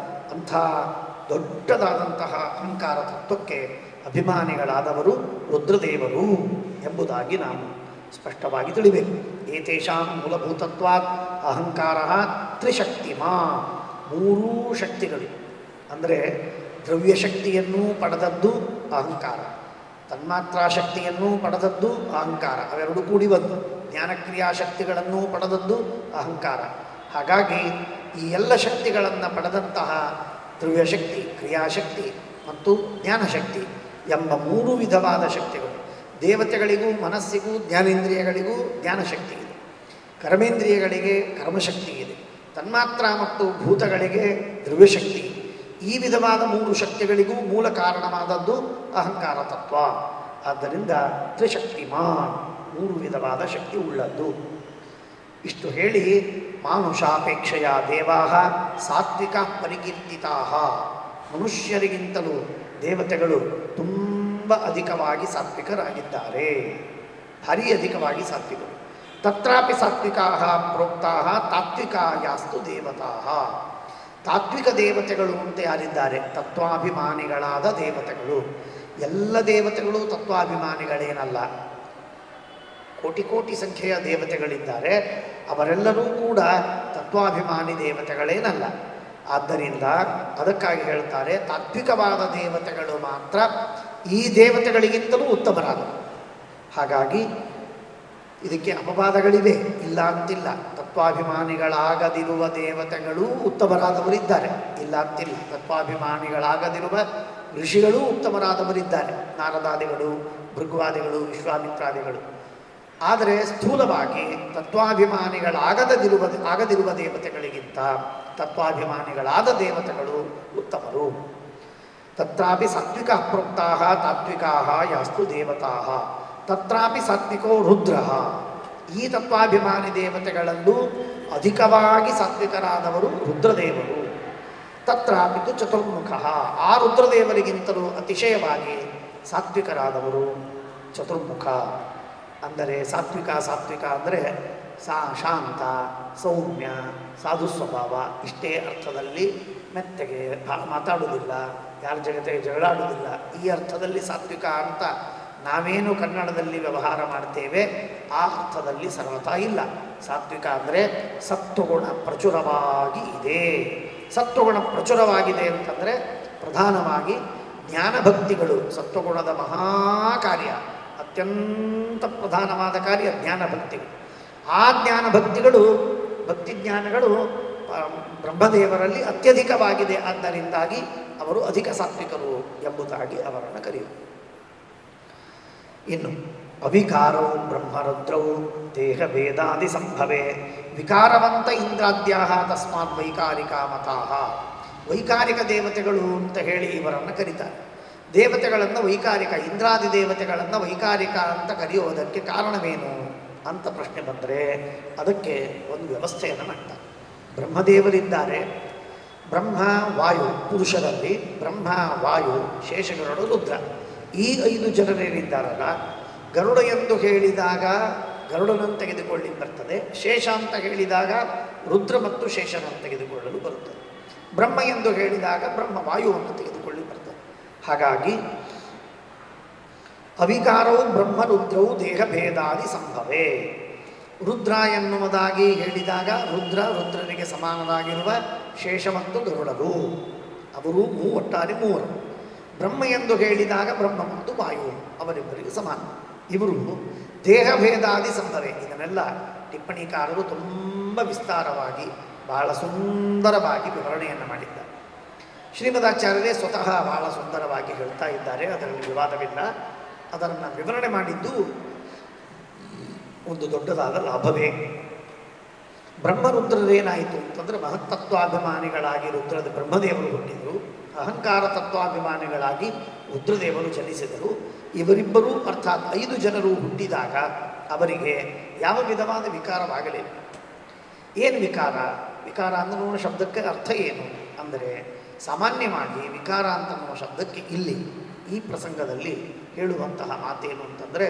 ಅಂಥ ದೊಡ್ಡದಾದಂತಹ ಅಹಂಕಾರ ತತ್ವಕ್ಕೆ ಅಭಿಮಾನಿಗಳಾದವರು ರುದ್ರದೇವರು ಎಂಬುದಾಗಿ ನಾವು ಸ್ಪಷ್ಟವಾಗಿ ತಿಳಿಬೇಕು. ಏತೇಷಾಂ ಮೂಲಭೂತತ್ವಾತ್ ಅಹಂಕಾರ ತ್ರಿಶಕ್ತಿಮಾ. ಮೂರೂ ಶಕ್ತಿಗಳು ಅಂದರೆ ದ್ರವ್ಯಶಕ್ತಿಯನ್ನು ಪಡೆದದ್ದು ಅಹಂಕಾರ, ತನ್ಮಾತ್ರಾ ಶಕ್ತಿಯನ್ನು ಪಡೆದದ್ದು ಅಹಂಕಾರ, ಅವೆರಡೂ ಕೂಡಿ ಬಂದು ಜ್ಞಾನಕ್ರಿಯಾಶಕ್ತಿಗಳನ್ನು ಪಡೆದದ್ದು ಅಹಂಕಾರ. ಹಾಗಾಗಿ ಈ ಎಲ್ಲ ಶಕ್ತಿಗಳನ್ನು ಪಡೆದಂತಹ ದ್ರವ್ಯಶಕ್ತಿ, ಕ್ರಿಯಾಶಕ್ತಿ ಮತ್ತು ಜ್ಞಾನಶಕ್ತಿ ಎಂಬ ಮೂರು ವಿಧವಾದ ಶಕ್ತಿಗಳು. ದೇವತೆಗಳಿಗೂ ಮನಸ್ಸಿಗೂ ಜ್ಞಾನೇಂದ್ರಿಯಗಳಿಗೂ ಜ್ಞಾನಶಕ್ತಿ ಇದೆ, ಕರ್ಮೇಂದ್ರಿಯಗಳಿಗೆ ಕರ್ಮಶಕ್ತಿ ಇದೆ, ತನ್ಮಾತ್ರ ಮತ್ತು ಭೂತಗಳಿಗೆ ದ್ರವ್ಯಶಕ್ತಿ ಇದೆ. ಈ ವಿಧವಾದ ಮೂರು ಶಕ್ತಿಗಳಿಗೂ ಮೂಲ ಕಾರಣವಾದದ್ದು ಅಹಂಕಾರ ತತ್ವ. ಆದ್ದರಿಂದ ತ್ರಿಶಕ್ತಿಮಾನ್, ಮೂರು ವಿಧವಾದ ಶಕ್ತಿ ಉಳ್ಳದ್ದು. ಇಷ್ಟು ಹೇಳಿ ಮಾನುಷಾಪೇಕ್ಷೆಯ ದೇವಾ ಸಾತ್ವಿಕ ಪರಿಕೀರ್ತಿತಾ. ಮನುಷ್ಯರಿಗಿಂತಲೂ ದೇವತೆಗಳು ತುಂಬ ಅಧಿಕವಾಗಿ ಸಾತ್ವಿಕರಾಗಿದ್ದಾರೆ, ಭಾರೀ ಅಧಿಕವಾಗಿ ಸಾತ್ವಿಕರು. ತತ್ರಾಪಿ ಸಾತ್ವಿಕಾ ಪ್ರೋಕ್ತಾ ತಾತ್ವಿಕಾ ಯಾಸ್ತು ದೇವತಾ. ತಾತ್ವಿಕ ದೇವತೆಗಳು ಅಂತ ಯಾರಿದ್ದಾರೆ? ತತ್ವಾಭಿಮಾನಿಗಳಾದ ದೇವತೆಗಳು. ಎಲ್ಲ ದೇವತೆಗಳು ತತ್ವಾಭಿಮಾನಿಗಳೇನಲ್ಲ, ಕೋಟಿ ಕೋಟಿ ಸಂಖ್ಯೆಯ ದೇವತೆಗಳಿದ್ದಾರೆ. ಅವರೆಲ್ಲರೂ ಕೂಡ ತತ್ವಾಭಿಮಾನಿ ದೇವತೆಗಳೇನಲ್ಲ. ಆದ್ದರಿಂದ ಅದಕ್ಕಾಗಿ ಹೇಳ್ತಾರೆ ತಾತ್ವಿಕವಾದ ದೇವತೆಗಳು ಮಾತ್ರ ಈ ದೇವತೆಗಳಿಗಿಂತಲೂ ಉತ್ತಮರಾದರು. ಹಾಗಾಗಿ ಇದಕ್ಕೆ ಅಪವಾದಗಳಿವೆ, ಇಲ್ಲ ಅಂತಿಲ್ಲ. ತತ್ವಾಭಿಮಾನಿಗಳಾಗದಿರುವ ದೇವತೆಗಳೂ ಉತ್ತಮರಾದವರಿದ್ದಾರೆ, ಇಲ್ಲ ಅಂತಿಲ್ಲ. ತತ್ವಾಭಿಮಾನಿಗಳಾಗದಿರುವ ಋಷಿಗಳೂ ಉತ್ತಮರಾದವರಿದ್ದಾರೆ, ನಾರದಾದಿಗಳು, ಭೃಗುವಾದಿಗಳು, ವಿಶ್ವಾಮಿತ್ರಾದಿಗಳು. ಆದರೆ ಸ್ಥೂಲವಾಗಿ ಆಗದಿರುವ ದೇವತೆಗಳಿಗಿಂತ ತತ್ವಾಭಿಮಾನಿಗಳಾದ ದೇವತೆಗಳು ಉತ್ತಮರು. ತತ್ರಾಪಿ ಸಾತ್ವಿಕ ಪ್ರೋಕ್ತಾ ತಾತ್ವಿಕಾ ಯಾಸ್ತು ದೇವತಾ. ತತ್ರಾಪಿ ಸಾತ್ವಿಕೋ ರುದ್ರ. ಈ ತತ್ವಾಭಿಮಾನಿ ದೇವತೆಗಳಲ್ಲೂ ಅಧಿಕವಾಗಿ ಸಾತ್ವಿಕರಾದವರು ರುದ್ರದೇವರು. ತತ್ರಾಪಿತು ಚತುರ್ಮುಖ. ಆ ರುದ್ರದೇವರಿಗಿಂತಲೂ ಅತಿಶಯವಾಗಿ ಸಾತ್ವಿಕರಾದವರು ಚತುರ್ಮುಖ. ಅಂದರೆ ಸಾತ್ವಿಕ ಅಂದರೆ ಶಾಂತ, ಸೌಮ್ಯ, ಸಾಧು ಸ್ವಭಾವ, ಇಷ್ಟೇ ಅರ್ಥದಲ್ಲಿ ಮೆತ್ತಗೆ ಮಾತಾಡುವುದಿಲ್ಲ, ಯಾರ ಜೊತೆಗೆ ಜಗಳಾಡುವುದಿಲ್ಲ, ಈ ಅರ್ಥದಲ್ಲಿ ಸಾತ್ವಿಕ ಅಂತ ನಾವೇನು ಕನ್ನಡದಲ್ಲಿ ವ್ಯವಹಾರ ಮಾಡ್ತೇವೆ ಆ ಅರ್ಥದಲ್ಲಿ ಸರ್ವತಾ ಇಲ್ಲ. ಸಾತ್ವಿಕ ಅಂದರೆ ಸತ್ವಗುಣ ಪ್ರಚುರವಾಗಿ ಇದೆ. ಸತ್ವಗುಣ ಪ್ರಚುರವಾಗಿದೆ ಅಂತಂದರೆ ಪ್ರಧಾನವಾಗಿ ಜ್ಞಾನಭಕ್ತಿಗಳು ಸತ್ವಗುಣದ ಮಹಾಕಾರ್ಯ, ಅತ್ಯಂತ ಪ್ರಧಾನವಾದ ಕಾರ್ಯ ಜ್ಞಾನಭಕ್ತಿಗಳು. ಆ ಜ್ಞಾನಭಕ್ತಿಗಳು ಭಕ್ತಿಜ್ಞಾನಗಳು ಬ್ರಹ್ಮದೇವರಲ್ಲಿ ಅತ್ಯಧಿಕವಾಗಿದೆ. ಆದ್ದರಿಂದಾಗಿ ಅವರು ಅಧಿಕ ಸಾತ್ವಿಕರು ಎಂಬುದಾಗಿ ಅವರನ್ನು ಕರೆಯುವರು. ಇನ್ನು ಅವಿಕಾರವು ಬ್ರಹ್ಮರುದ್ರವು ದೇಹ ಭೇದಾದಿ ಸಂಭವೇ ವಿಕಾರವಂತ ಇಂದ್ರಾದ್ಯಾ ತಸ್ಮಾತ್ ವೈಕಾರಿಕಾ ಮತಾಃ. ವೈಕಾರಿಕ ದೇವತೆಗಳು ಅಂತ ಹೇಳಿ ಇವರನ್ನು ಕರೀತಾರೆ. ದೇವತೆಗಳನ್ನು ವೈಕಾರಿಕ, ಇಂದ್ರಾದಿ ದೇವತೆಗಳನ್ನು ವೈಕಾರಿಕ ಅಂತ ಕರೆಯುವುದಕ್ಕೆ ಕಾರಣವೇನು ಅಂತ ಪ್ರಶ್ನೆ ಬಂದರೆ ಅದಕ್ಕೆ ಒಂದು ವ್ಯವಸ್ಥೆಯನ್ನು ಮಾಡ್ತಾರೆ. ಬ್ರಹ್ಮದೇವರಿದ್ದಾರೆ, ಬ್ರಹ್ಮ ವಾಯು ಪುರುಷರಲ್ಲಿ, ಬ್ರಹ್ಮ ವಾಯು ಶೇಷಗರುಡ ರುದ್ರ, ಈ 5 ಜನರೇನಿದ್ದಾರಲ್ಲ, ಗರುಡ ಎಂದು ಹೇಳಿದಾಗ ಗರುಡನನ್ನು ತೆಗೆದುಕೊಳ್ಳಿ ಬರ್ತದೆ, ಶೇಷ ಅಂತ ಹೇಳಿದಾಗ ರುದ್ರ ಮತ್ತು ಶೇಷನನ್ನು ತೆಗೆದುಕೊಳ್ಳಲು ಬರುತ್ತದೆ, ಬ್ರಹ್ಮ ಎಂದು ಹೇಳಿದಾಗ ಬ್ರಹ್ಮ ವಾಯುವನ್ನು ತೆಗೆದುಕೊಳ್ಳಿ ಬರ್ತದೆ. ಹಾಗಾಗಿ ಅವಿಕಾರವು ಬ್ರಹ್ಮರುದ್ರವು ದೇಹ ಭೇದಾದಿ ಸಂಭವೇ. ರುದ್ರ ಎನ್ನುವುದಾಗಿ ಹೇಳಿದಾಗ ರುದ್ರನಿಗೆ ಸಮಾನರಾಗಿರುವ ಶೇಷ ಮತ್ತು ಗರುಡರು, ಅವರು ಒಟ್ಟಾರೆ 3. ಬ್ರಹ್ಮ ಎಂದು ಹೇಳಿದಾಗ ಬ್ರಹ್ಮ ಮತ್ತು ವಾಯು ಅವರಿಬ್ಬರಿಗೆ ಸಮಾನ. ಇವರು ದೇಹ ಭೇದಾದಿ ಸಂಭವೇ. ಇದನ್ನೆಲ್ಲ ಟಿಪ್ಪಣಿಕಾರರು ತುಂಬ ವಿಸ್ತಾರವಾಗಿ ಬಹಳ ಸುಂದರವಾಗಿ ವಿವರಣೆಯನ್ನು ಮಾಡಿದ್ದಾರೆ. ಶ್ರೀಮದಾಚಾರ್ಯರೇ ಸ್ವತಃ ಬಹಳ ಸುಂದರವಾಗಿ ಹೇಳ್ತಾ ಇದ್ದಾರೆ, ಅದರಲ್ಲಿ ವಿವಾದವಿಲ್ಲ. ಅದನ್ನು ವಿವರಣೆ ಮಾಡಿದ್ದು ಒಂದು ದೊಡ್ಡದಾದ ಲಾಭವೇ. ಬ್ರಹ್ಮರುದ್ರರೇನಾಯಿತು ಅಂತಂದರೆ ಮಹತ್ತತ್ವಾಭಿಮಾನಿಗಳಾಗಿ ಬ್ರಹ್ಮದೇವರು ಹುಟ್ಟಿದರು, ಅಹಂಕಾರ ತತ್ವಾಭಿಮಾನಿಗಳಾಗಿ ರುದ್ರದೇವರು ಜನಿಸಿದರು. ಇವರಿಬ್ಬರೂ ಅರ್ಥಾತ್ 5 ಜನರು ಹುಟ್ಟಿದಾಗ ಅವರಿಗೆ ಯಾವ ವಿಧವಾದ ವಿಕಾರವಾಗಲಿಲ್ಲ. ಏನು ವಿಕಾರ? ವಿಕಾರ ಅನ್ನುವ ಶಬ್ದಕ್ಕೆ ಅರ್ಥ ಏನು ಅಂದರೆ, ಸಾಮಾನ್ಯವಾಗಿ ವಿಕಾರ ಅಂತನ್ನುವ ಶಬ್ದಕ್ಕೆ ಇಲ್ಲಿ ಈ ಪ್ರಸಂಗದಲ್ಲಿ ಹೇಳುವಂತಹ ಮಾತೇನು ಅಂತಂದರೆ,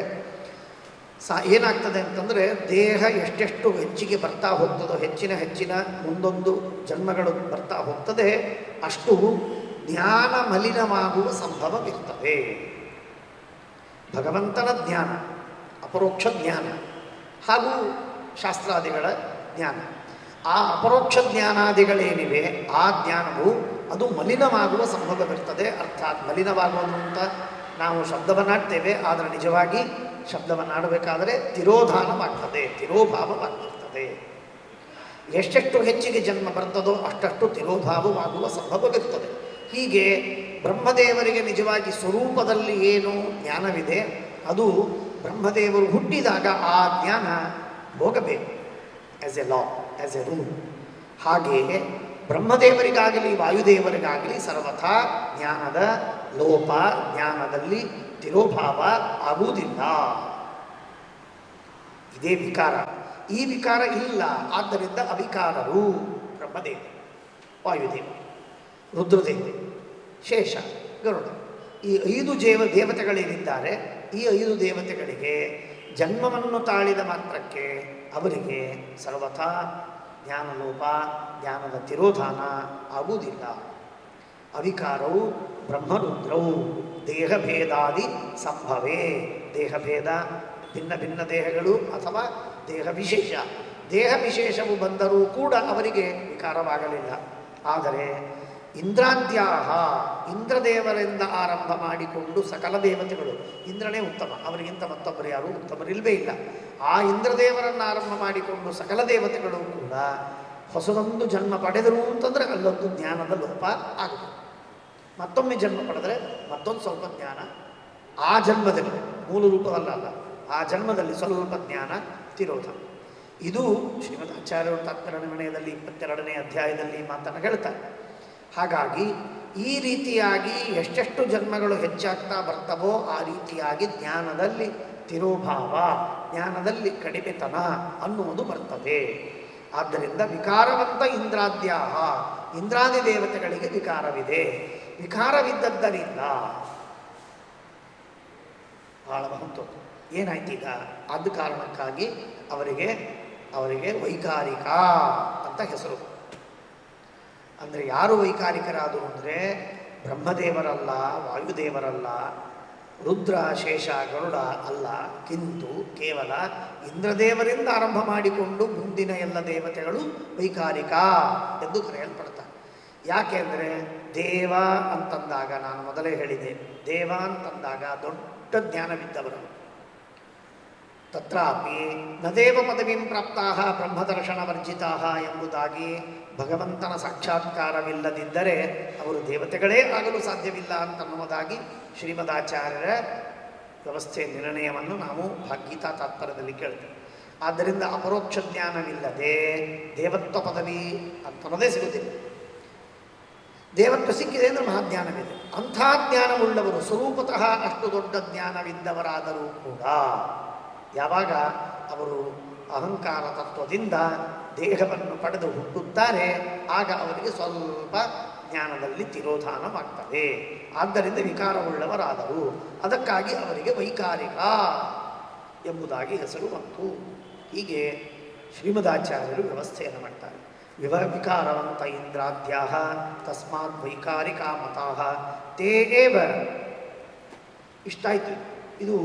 ಏನಾಗ್ತದೆ ಅಂತಂದರೆ, ದೇಹ ಎಷ್ಟೆಷ್ಟು ಹೆಚ್ಚಿಗೆ ಬರ್ತಾ ಹೋಗ್ತದೋ, ಹೆಚ್ಚಿನ ಮುಂದೊಂದು ಜನ್ಮಗಳು ಬರ್ತಾ ಹೋಗ್ತದೆ, ಅಷ್ಟು ಜ್ಞಾನ ಮಲಿನವಾಗುವ ಸಂಭವವಿರ್ತದೆ. ಭಗವಂತನ ಜ್ಞಾನ, ಅಪರೋಕ್ಷ ಜ್ಞಾನ ಹಾಗೂ ಶಾಸ್ತ್ರಾದಿಗಳ ಜ್ಞಾನ, ಆ ಅಪರೋಕ್ಷ ಜ್ಞಾನಾದಿಗಳೇನಿವೆ ಆ ಜ್ಞಾನವು ಅದು ಮಲಿನವಾಗುವ ಸಂಭವವಿರ್ತದೆ. ಅರ್ಥಾತ್ ಮಲಿನವಾಗುವುದು ಅಂತ ನಾವು ಶಬ್ದವನ್ನಾಡ್ತೇವೆ, ಆದರೆ ನಿಜವಾಗಿ ಶಬ್ದವನ್ನಾಡಬೇಕಾದರೆ ತಿರೋಧಾನವಾಗ್ತದೆ, ತಿರೋಭಾವವಾಗ್ತಿರ್ತದೆ. ಎಷ್ಟೆಷ್ಟು ಹೆಚ್ಚಿಗೆ ಜನ್ಮ ಬರ್ತದೋ ಅಷ್ಟಷ್ಟು ತಿರೋಧಾವವಾಗುವ ಸಂಭವವಿರ್ತದೆ. ಹೀಗೆ ಬ್ರಹ್ಮದೇವರಿಗೆ ನಿಜವಾಗಿ ಸ್ವರೂಪದಲ್ಲಿ ಏನು ಜ್ಞಾನವಿದೆ ಅದು ಬ್ರಹ್ಮದೇವರು ಹುಟ್ಟಿದಾಗ ಆ ಜ್ಞಾನ ಹೋಗಬೇಕು, as a law, as A rule. ಹಾಗೆಯೇ ಬ್ರಹ್ಮದೇವರಿಗಾಗಲಿ ವಾಯುದೇವರಿಗಾಗಲಿ ಸರ್ವಥಾ ಜ್ಞಾನದ ಲೋಪ, ಜ್ಞಾನದಲ್ಲಿ ತಿರೋಭಾವ ಆಗುವುದಿಲ್ಲ. ಇದೇ ವಿಕಾರ. ಈ ವಿಕಾರ ಇಲ್ಲ, ಆದ್ದರಿಂದ ಅವಿಕಾರರು ಬ್ರಹ್ಮದೇವ, ವಾಯುದೇವ, ರುದ್ರದೇವ, ಶೇಷ, ಗರುಡ, ಈ 5 ದೇವತೆಗಳೇನಿದ್ದಾರೆ, ಈ 5 ದೇವತೆಗಳಿಗೆ ಜನ್ಮವನ್ನು ತಾಳಿದ ಮಾತ್ರಕ್ಕೆ ಅವರಿಗೆ ಸರ್ವಥಾ ಜ್ಞಾನಲೋಪ, ಜ್ಞಾನದ ತಿರೋಧಾನ ಆಗುವುದಿಲ್ಲ. ಅವಿಕಾರವು ಬ್ರಹ್ಮರುದ್ರವು ದೇಹಭೇದಾದಿ ಸಂಭವೇ. ದೇಹಭೇದ, ಭಿನ್ನ ಭಿನ್ನ ದೇಹಗಳು ಅಥವಾ ದೇಹ ವಿಶೇಷ, ದೇಹ ವಿಶೇಷವು ಬಂದರೂ ಕೂಡ ಅವರಿಗೆ ವಿಕಾರವಾಗಲಿಲ್ಲ. ಆದರೆ ಇಂದ್ರಾದ್ಯಾಹ, ಇಂದ್ರದೇವರಿಂದ ಆರಂಭ ಮಾಡಿಕೊಂಡು ಸಕಲ ದೇವತೆಗಳು, ಇಂದ್ರನೇ ಉತ್ತಮ, ಅವರಿಗಿಂತ ಮತ್ತೊಬ್ಬರು ಯಾರೂ ಉತ್ತಮರಿಲ್ವೇ ಇಲ್ಲ. ಆ ಇಂದ್ರದೇವರನ್ನು ಆರಂಭ ಮಾಡಿಕೊಂಡು ಸಕಲ ದೇವತೆಗಳು ಕೂಡ ಹೊಸದೊಂದು ಜನ್ಮ ಪಡೆದರು ಅಂತಂದರೆ ಅಲ್ಲೊಂದು ಜ್ಞಾನದ ಲೋಪ ಆಗುತ್ತೆ. ಮತ್ತೊಮ್ಮೆ ಜನ್ಮ ಪಡೆದರೆ ಮತ್ತೊಂದು ಸ್ವಲ್ಪ ಜ್ಞಾನ ಆ ಜನ್ಮದಲ್ಲಿ, ಮೂಲ ರೂಪದಲ್ಲ, ಆ ಜನ್ಮದಲ್ಲಿ ಸ್ವಲ್ಪ ಜ್ಞಾನ ತಿರೋಧ. ಇದು ಶ್ರೀಮದ್ ಆಚಾರ್ಯರು ತಾತ್ಪರ್ಯನಿರ್ಣಯದಲ್ಲಿ 22ನೇ ಅಧ್ಯಾಯದಲ್ಲಿ ಮಾತನ್ನು ಹೇಳ್ತಾರೆ. ಹಾಗಾಗಿ ಈ ರೀತಿಯಾಗಿ ಎಷ್ಟೆಷ್ಟು ಜನ್ಮಗಳು ಹೆಚ್ಚಾಗ್ತಾ ಬರ್ತವೋ ಆ ರೀತಿಯಾಗಿ ಜ್ಞಾನದಲ್ಲಿ ತಿರೋಭಾವ, ಜ್ಞಾನದಲ್ಲಿ ಕಡಿಮೆತನ ಅನ್ನುವುದು ಬರ್ತದೆ. ಆದ್ದರಿಂದ ವಿಕಾರವಂತ ಇಂದ್ರಾದ್ಯಾಹ, ಇಂದ್ರಾದಿ ದೇವತೆಗಳಿಗೆ ವಿಕಾರವಿದೆ. ವಿಕಾರವಿದ್ದದ್ದರಿಂದ ಬಹಳ ಮಹತ್ವ ಏನಾಯ್ತು ಈಗ? ಆದ ಕಾರಣಕ್ಕಾಗಿ ಅವರಿಗೆ ವೈಕಾರಿಕ ಅಂತ ಹೆಸರು. ಅಂದರೆ ಯಾರು ವೈಕಾರಿಕರಾದರು ಅಂದರೆ ಬ್ರಹ್ಮದೇವರಲ್ಲ, ವಾಯುದೇವರಲ್ಲ, ರುದ್ರ ಶೇಷ ಗರುಡ ಅಲ್ಲ, ಕಿಂತು ಕೇವಲ ಇಂದ್ರದೇವರಿಂದ ಆರಂಭ ಮಾಡಿಕೊಂಡು ಮುಂದಿನ ಎಲ್ಲ ದೇವತೆಗಳು ವೈಕಾರಿಕ ಎಂದು ಕರೆಯಲ್ಪಡ್ತಾರೆ. ಯಾಕೆಂದರೆ ದೇವ ಅಂತಂದಾಗ, ನಾನು ಮೊದಲೇ ಹೇಳಿದೆ, ದೇವ ಅಂತಂದಾಗ ದೊಡ್ಡ ಜ್ಞಾನವಿದ್ದವರು. ತತ್ರಾಪಿ ನದೇವ ಪದವಿಂ ಪ್ರಾಪ್ತಾಹ ಬ್ರಹ್ಮದರ್ಶನವರ್ಜಿತಾಹ ಎಂಬುದಾಗಿ ಭಗವಂತನ ಸಾಕ್ಷಾತ್ಕಾರವಿಲ್ಲದಿದ್ದರೆ ಅವರು ದೇವತೆಗಳೇ ಆಗಲು ಸಾಧ್ಯವಿಲ್ಲ ಅಂತನ್ನುವುದಾಗಿ ಶ್ರೀಮದಾಚಾರ್ಯರ ವ್ಯವಸ್ಥೆ ನಿರ್ಣಯವನ್ನು ನಾವು ಗೀತಾ ತಾತ್ಪರ್ಯದಲ್ಲಿ ಕೇಳ್ತೇವೆ. ಆದ್ದರಿಂದ ಅಪರೋಕ್ಷ ಜ್ಞಾನವಿಲ್ಲದೆ ದೇವತ್ವ ಪದವಿ ಅಂತನ್ನೋದೇ ಸಿಗುತ್ತಿಲ್ಲ. ದೇವತ್ವ ಸಿಕ್ಕಿದೆ ಅಂದರೆ ಮಹಾಜ್ಞಾನವಿದೆ. ಅಂಥ ಜ್ಞಾನವುಳ್ಳವರು ಸ್ವರೂಪತಃ ಅಷ್ಟು ದೊಡ್ಡ ಜ್ಞಾನವಿದ್ದವರಾದರೂ ಕೂಡ ಯಾವಾಗ ಅವರು ಅಹಂಕಾರ ತತ್ವದಿಂದ ದೇಹವನ್ನು ಪಡೆದು ಹುಟ್ಟುತ್ತಾರೆ, ಆಗ ಅವರಿಗೆ ಸ್ವಲ್ಪ ಜ್ಞಾನದಲ್ಲಿ ತಿರೋಧಾನವಾಗ್ತದೆ. ಆದ್ದರಿಂದ ವಿಕಾರವುಳ್ಳವರಾದರು. ಅದಕ್ಕಾಗಿ ಅವರಿಗೆ ವೈಕಾರಿಕ ಎಂಬುದಾಗಿ ಹೆಸರು ಬಂತು. ಹೀಗೆ ಶ್ರೀಮದಾಚಾರ್ಯರು ವ್ಯವಸ್ಥೆಯನ್ನು ಮಾಡ್ತಾರೆ. ವಿಕಾರವಂತ ಇಂದ್ರಾದ್ಯಾಹ ತಸ್ಮಾತ್ ವೈಕಾರಿಕ ಮತಾಹ ತೇ ಏವ. ಇಷ್ಟಾಯಿತು. ಇದು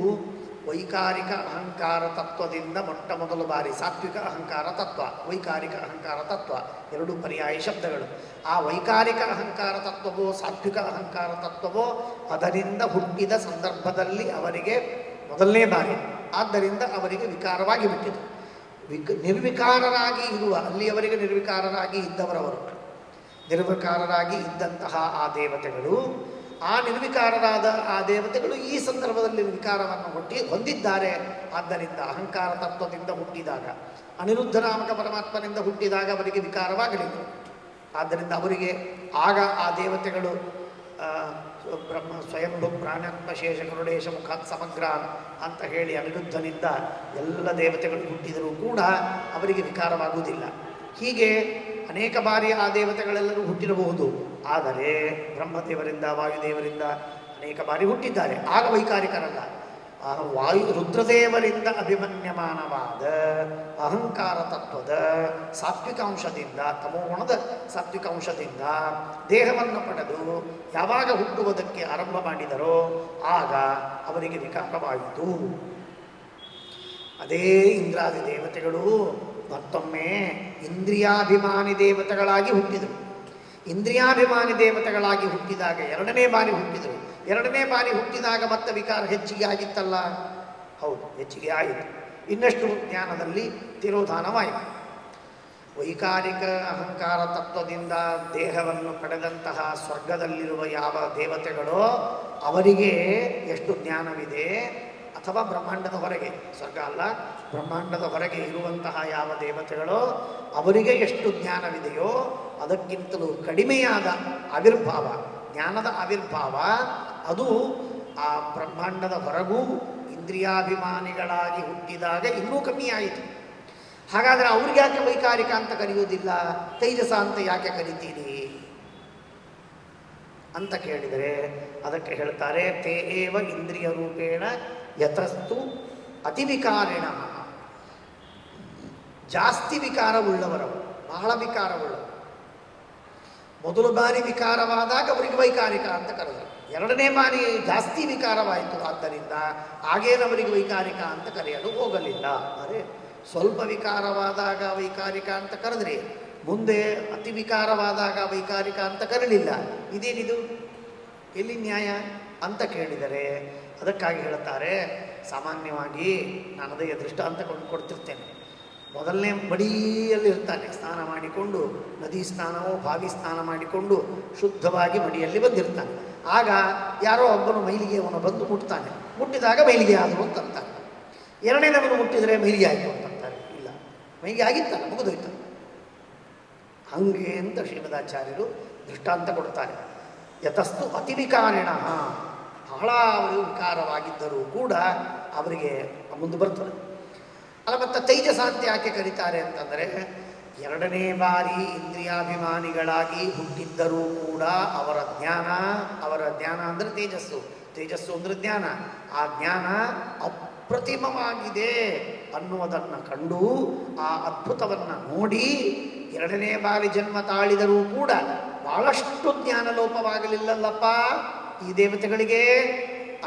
ವೈಕಾರಿಕ ಅಹಂಕಾರ ತತ್ವದಿಂದ ಮೊಟ್ಟ ಮೊದಲು ಬಾರಿ ಸಾತ್ವಿಕ ಅಹಂಕಾರ ತತ್ವ, ವೈಕಾರಿಕ ಅಹಂಕಾರ ತತ್ವ ಎರಡು ಪರ್ಯಾಯ ಶಬ್ದಗಳು. ಆ ವೈಕಾರಿಕ ಅಹಂಕಾರ ತತ್ವವೋ ಸಾತ್ವಿಕ ಅಹಂಕಾರ ತತ್ವವೋ ಅದರಿಂದ ಹುಟ್ಟಿದ ಸಂದರ್ಭದಲ್ಲಿ ಅವರಿಗೆ ಮೊದಲನೇ ಬಾರಿ, ಆದ್ದರಿಂದ ಅವರಿಗೆ ವಿಕಾರವಾಗಿ ಬಿಟ್ಟಿತು. ನಿರ್ವಿಕಾರರಾಗಿ ಇರುವ ಅಲ್ಲಿಯವರೆಗೆ ನಿರ್ವಿಕಾರರಾಗಿ ಇದ್ದವರವರು, ನಿರ್ವಿಕಾರರಾಗಿ ಇದ್ದಂತಹ ಆ ದೇವತೆಗಳು, ಆ ನಿರ್ವಿಕಾರರಾದ ಆ ದೇವತೆಗಳು ಈ ಸಂದರ್ಭದಲ್ಲಿ ವಿಕಾರವನ್ನು ಹೊಂದಿದ್ದಾರೆ. ಆದ್ದರಿಂದ ಅಹಂಕಾರ ತತ್ವದಿಂದ ಹುಟ್ಟಿದಾಗ, ಅನಿರುದ್ಧ ನಾಮಕ ಪರಮಾತ್ಮನಿಂದ ಹುಟ್ಟಿದಾಗ ಅವರಿಗೆ ವಿಕಾರವಾಗಲಿಲ್ಲ. ಆದ್ದರಿಂದ ಅವರಿಗೆ ಆಗ ಆ ದೇವತೆಗಳು ಬ್ರಹ್ಮ ಸ್ವಯಂಭು ಪ್ರಾಣಾತ್ಮ ಶೇಷ ಗರುಡೇಶ ಮುಖಾತ್ ಸಮಗ್ರ ಅಂತ ಹೇಳಿ ಅನಿರುದ್ಧನಿಂದ ಎಲ್ಲ ದೇವತೆಗಳು ಹುಟ್ಟಿದರೂ ಕೂಡ ಅವರಿಗೆ ವಿಕಾರವಾಗುವುದಿಲ್ಲ. ಹೀಗೆ ಅನೇಕ ಬಾರಿ ಆ ದೇವತೆಗಳೆಲ್ಲರೂ ಹುಟ್ಟಿರಬಹುದು. ಆದರೆ ಬ್ರಹ್ಮದೇವರಿಂದ ವಾಯುದೇವರಿಂದ ಅನೇಕ ಬಾರಿ ಹುಟ್ಟಿದ್ದಾರೆ, ಆಗ ವೈಕಾರಿಕರಲ್ಲ. ರುದ್ರದೇವರಿಂದ ಅಭಿಮನ್ಯಮಾನವಾದ ಅಹಂಕಾರ ತತ್ವದ ಸಾತ್ವಿಕಾಂಶದಿಂದ, ತಮೋಗುಣದ ಸಾತ್ವಿಕಾಂಶದಿಂದ ದೇಹವನ್ನು ಪಡೆದು ಯಾವಾಗ ಹುಟ್ಟುವುದಕ್ಕೆ ಆರಂಭ ಮಾಡಿದರೋ ಆಗ ಅವರಿಗೆ ವಿಕಾರವಾಯಿತು. ಅದೇ ಇಂದ್ರಾದಿ ದೇವತೆಗಳು ಮತ್ತೊಮ್ಮೆ ಇಂದ್ರಿಯಾಭಿಮಾನಿ ದೇವತೆಗಳಾಗಿ ಹುಟ್ಟಿದರು. ಇಂದ್ರಿಯಾಭಿಮಾನಿ ದೇವತೆಗಳಾಗಿ ಹುಟ್ಟಿದಾಗ ಎರಡನೇ ಬಾರಿ ಹುಟ್ಟಿದರು. ಎರಡನೇ ಬಾರಿ ಹುಟ್ಟಿದಾಗ ಮತ್ತೆ ವಿಕಾರ ಹೆಚ್ಚಿಗೆ ಆಗಿತ್ತಲ್ಲ? ಹೌದು, ಹೆಚ್ಚಿಗೆ ಆಯಿತು. ಇನ್ನಷ್ಟು ಜ್ಞಾನದಲ್ಲಿ ತಿರೋಧಾನವಾಯಿತು. ವೈಕಾರಿಕ ಅಹಂಕಾರ ತತ್ವದಿಂದ ದೇಹವನ್ನು ಪಡೆದಂತಹ ಸ್ವರ್ಗದಲ್ಲಿರುವ ಯಾವ ದೇವತೆಗಳೋ ಅವರಿಗೆ ಎಷ್ಟು ಜ್ಞಾನವಿದೆ, ಅಥವಾ ಬ್ರಹ್ಮಾಂಡದ ಹೊರಗೆ, ಸ್ವರ್ಗ ಅಲ್ಲ ಬ್ರಹ್ಮಾಂಡದ ಹೊರಗೆ ಇರುವಂತಹ ಯಾವ ದೇವತೆಗಳೋ ಅವರಿಗೆ ಎಷ್ಟು ಜ್ಞಾನವಿದೆಯೋ ಅದಕ್ಕಿಂತಲೂ ಕಡಿಮೆಯಾದ ಆವಿರ್ಭಾವ, ಜ್ಞಾನದ ಆವಿರ್ಭಾವ ಅದು ಆ ಬ್ರಹ್ಮಾಂಡದ ಹೊರಗೂ ಇಂದ್ರಿಯಾಭಿಮಾನಿಗಳಾಗಿ ಹುಟ್ಟಿದಾಗ ಇನ್ನೂ ಕಮ್ಮಿಯಾಯಿತು. ಹಾಗಾದರೆ ಅವ್ರಿಗೆ ಯಾಕೆ ವೈಕಾರಿಕ ಅಂತ ಕರೆಯುವುದಿಲ್ಲ, ತೈಜಸ ಅಂತ ಯಾಕೆ ಕರಿತೀರಿ ಅಂತ ಕೇಳಿದರೆ ಅದಕ್ಕೆ ಹೇಳ್ತಾರೆ, ತೇ ಏವ ಇಂದ್ರಿಯ ರೂಪೇಣ ಯತಸ್ತು ಅತಿವಿಕಾರಿಣ. ಜಾಸ್ತಿ ವಿಕಾರವುಳ್ಳವರವರು, ಬಹಳ ವಿಕಾರವುಳ್ಳವರು. ಮೊದಲು ಬಾರಿ ವಿಕಾರವಾದಾಗ ಅವರಿಗೆ ವೈಕಾರಿಕ ಅಂತ ಕರೆದರು. ಎರಡನೇ ಬಾರಿ ಜಾಸ್ತಿ ವಿಕಾರವಾಯಿತು, ಆದ್ದರಿಂದ ಆಗೇನವರಿಗೆ ವೈಕಾರಿಕ ಅಂತ ಕರೆಯಲು ಹೋಗಲಿಲ್ಲ. ಅರೆ, ಸ್ವಲ್ಪ ವಿಕಾರವಾದಾಗ ವೈಕಾರಿಕ ಅಂತ ಕರೆದ್ರಿ, ಮುಂದೆ ಅತಿ ವಿಕಾರವಾದಾಗ ವೈಕಾರಿಕ ಅಂತ ಕರಲಿಲ್ಲ. ಇದೇನಿದು, ಎಲ್ಲಿ ನ್ಯಾಯ ಅಂತ ಕೇಳಿದರೆ ಅದಕ್ಕಾಗಿ ಹೇಳುತ್ತಾರೆ, ಸಾಮಾನ್ಯವಾಗಿ ನಾನು ಅದಕ್ಕೆ ದೃಷ್ಟಾಂತ ಕೊಡ್ತಿರ್ತೇನೆ. ಮೊದಲನೇ ಮಡಿಯಲ್ಲಿರ್ತಾನೆ, ಸ್ನಾನ ಮಾಡಿಕೊಂಡು, ನದಿ ಸ್ನಾನವೋ ಬಾವಿ ಸ್ನಾನ ಮಾಡಿಕೊಂಡು ಶುದ್ಧವಾಗಿ ಮಡಿಯಲ್ಲಿ ಬಂದಿರ್ತಾನೆ. ಆಗ ಯಾರೋ ಒಬ್ಬನು ಮೈಲಿಗೆಯವನು ಬಂದು ಮುಟ್ತಾನೆ, ಮುಟ್ಟಿದಾಗ ಮೈಲಿಗೆ ಆದವು ಅಂತಂತಾರೆ. ಎರಡನೇದವನು ಮುಟ್ಟಿದರೆ ಮೈಲಿಗೆ ಆಯಿತು ಅಂತಂತಾರೆ. ಇಲ್ಲ, ಮೈಲಿಗೆ ಆಗಿತ್ತಲ್ಲ, ಮುಗಿದೋಯ್ತು. ಹಂಗೆ ಅಂತ ಶ್ರೀಮದಾಚಾರ್ಯರು ದೃಷ್ಟಾಂತ ಕೊಡ್ತಾರೆ. ಯತಸ್ತು ಅತಿವಿಕಾರಿಣ, ಬಹಳ ಅವರು ವಿಕಾರವಾಗಿದ್ದರೂ ಕೂಡ ಅವರಿಗೆ ಮುಂದೆ ಬರ್ತದೆ. ಅಲ್ಲ, ಮತ್ತು ತೈಜಸ ಅಂತ ಯಾಕೆ ಕರೀತಾರೆ ಅಂತಂದರೆ, ಎರಡನೇ ಬಾರಿ ಇಂದ್ರಿಯಾಭಿಮಾನಿಗಳಾಗಿ ಹುಟ್ಟಿದ್ದರೂ ಕೂಡ ಅವರ ಜ್ಞಾನ ಅಂದರೆ ತೇಜಸ್ಸು ಅಂದರೆ ಜ್ಞಾನ. ಆ ಜ್ಞಾನ ಅಪ್ರತಿಮವಾಗಿದೆ ಅನ್ನುವುದನ್ನು ಕಂಡು, ಆ ಅದ್ಭುತವನ್ನು ನೋಡಿ ಎರಡನೇ ಬಾರಿ ಜನ್ಮ ತಾಳಿದರೂ ಕೂಡ ಬಹಳಷ್ಟು ಜ್ಞಾನ ಲೋಪವಾಗಲಿಲ್ಲಲ್ಲಪ್ಪ ಈ ದೇವತೆಗಳಿಗೆ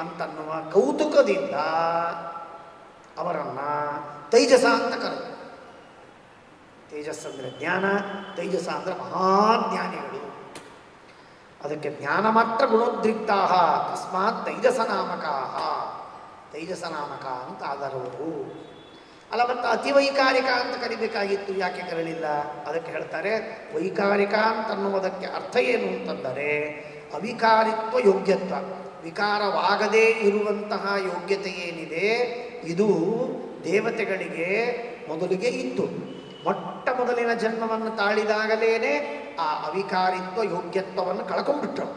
ಅಂತನ್ನುವ ಕೌತುಕದಿಂದ ಅವರನ್ನು ತೈಜಸ ಅಂತ ಕರೆದು. ತೇಜಸ್ಸಂದರೆ ಜ್ಞಾನ, ತೈಜಸ ಅಂದರೆ ಮಹಾಜ್ಞಾನಿಗಳು. ಅದಕ್ಕೆ ಜ್ಞಾನ ಮಾತ್ರ ಗುಣೋದ್ರಿಕ್ತಾ ತಸ್ಮಾತ್ ತೈಜಸ ನಾಮಕಾ, ತೈಜಸ ನಾಮಕ ಅಂತ ಆದರವರು. ಅಲ್ಲ, ಮತ್ತು ಅತಿವೈಕಾರಿಕ ಅಂತ ಕರಿಬೇಕಾಗಿತ್ತು, ಯಾಕೆ ಕರೀಲಿಲ್ಲ? ಅದಕ್ಕೆ ಹೇಳ್ತಾರೆ, ವೈಕಾರಿಕ ಅಂತನ್ನುವುದಕ್ಕೆ ಅರ್ಥ ಏನು ಅಂತಂದರೆ ಅವಿಕಾರಿತ್ವ ಯೋಗ್ಯತ್ವ. ವಿಕಾರವಾಗದೇ ಇರುವಂತಹ ಯೋಗ್ಯತೆ ಏನಿದೆ ಇದು ದೇವತೆಗಳಿಗೆ ಮೊದಲಿಗೆ ಇತ್ತು. ಮೊಟ್ಟ ಮೊದಲಿನ ಜನ್ಮವನ್ನು ತಾಳಿದಾಗಲೇ ಆ ಅವಿಕಾರಿತ್ವ ಯೋಗ್ಯತ್ವವನ್ನು ಕಳ್ಕೊಂಡ್ಬಿಟ್ರು.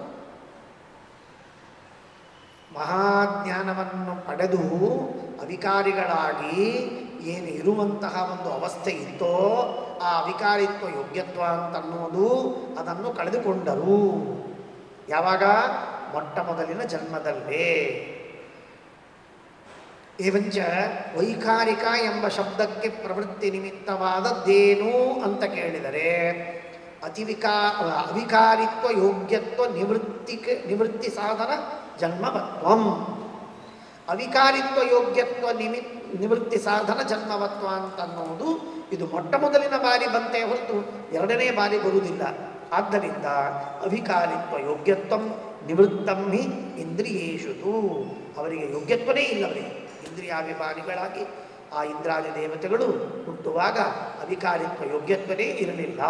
ಮಹಾಜ್ಞಾನವನ್ನು ಪಡೆದು ಅವಿಕಾರಿಗಳಾಗಿ ಏನು ಇರುವಂತಹ ಒಂದು ಅವಸ್ಥೆ ಇತ್ತೋ ಆ ಅವಿಕಾರಿತ್ವ ಯೋಗ್ಯತ್ವ ಅಂತನ್ನೋದು ಅದನ್ನು ಕಳೆದುಕೊಂಡರು. ಯಾವಾಗ? ಮೊಟ್ಟ ಮೊದಲಿನ ಜನ್ಮದಲ್ಲೇ. ಏವಂಚ ವೈಕಾರಿಕ ಎಂಬ ಶಬ್ದಕ್ಕೆ ಪ್ರವೃತ್ತಿ ನಿಮಿತ್ತವಾದದ್ದೇನು ಅಂತ ಕೇಳಿದರೆ ಅವಿಕಾರಿತ್ವ ಯೋಗ್ಯತ್ವ ನಿವೃತ್ತಿ ಸಾಧನ ಜನ್ಮವತ್ವಂ. ಅವಿಕಾರಿತ್ವ ಯೋಗ್ಯತ್ವ ನಿವೃತ್ತಿ ಸಾಧನ ಜನ್ಮವತ್ವ ಅಂತನ್ನೋದು ಇದು ಮೊಟ್ಟ ಮೊದಲಿನ ಬಾರಿ ಬಂತೇ ಹೊರತು ಎರಡನೇ ಬಾರಿ ಬರುವುದಿಲ್ಲ. ಆದ್ದರಿಂದ ಅವಿಕಾರಿತ್ವ ಯೋಗ್ಯತ್ವಂ ನಿವೃತ್ತಂ ಹಿ ಇಂದ್ರಿಯೇಷು. ಅವರಿಗೆ ಯೋಗ್ಯತ್ವನೇ ಇಲ್ಲ. ಅವರಿಗೆ ಇಂದ್ರಿಯಾಭಿಮಾನಿಗಳಾಗಿ ಆ ಇಂದ್ರಾದಿ ದೇವತೆಗಳು ಹುಟ್ಟುವಾಗ ಅವಿಕಾರಿತ್ವ ಯೋಗ್ಯತ್ವನೇ ಇರಲಿಲ್ಲ.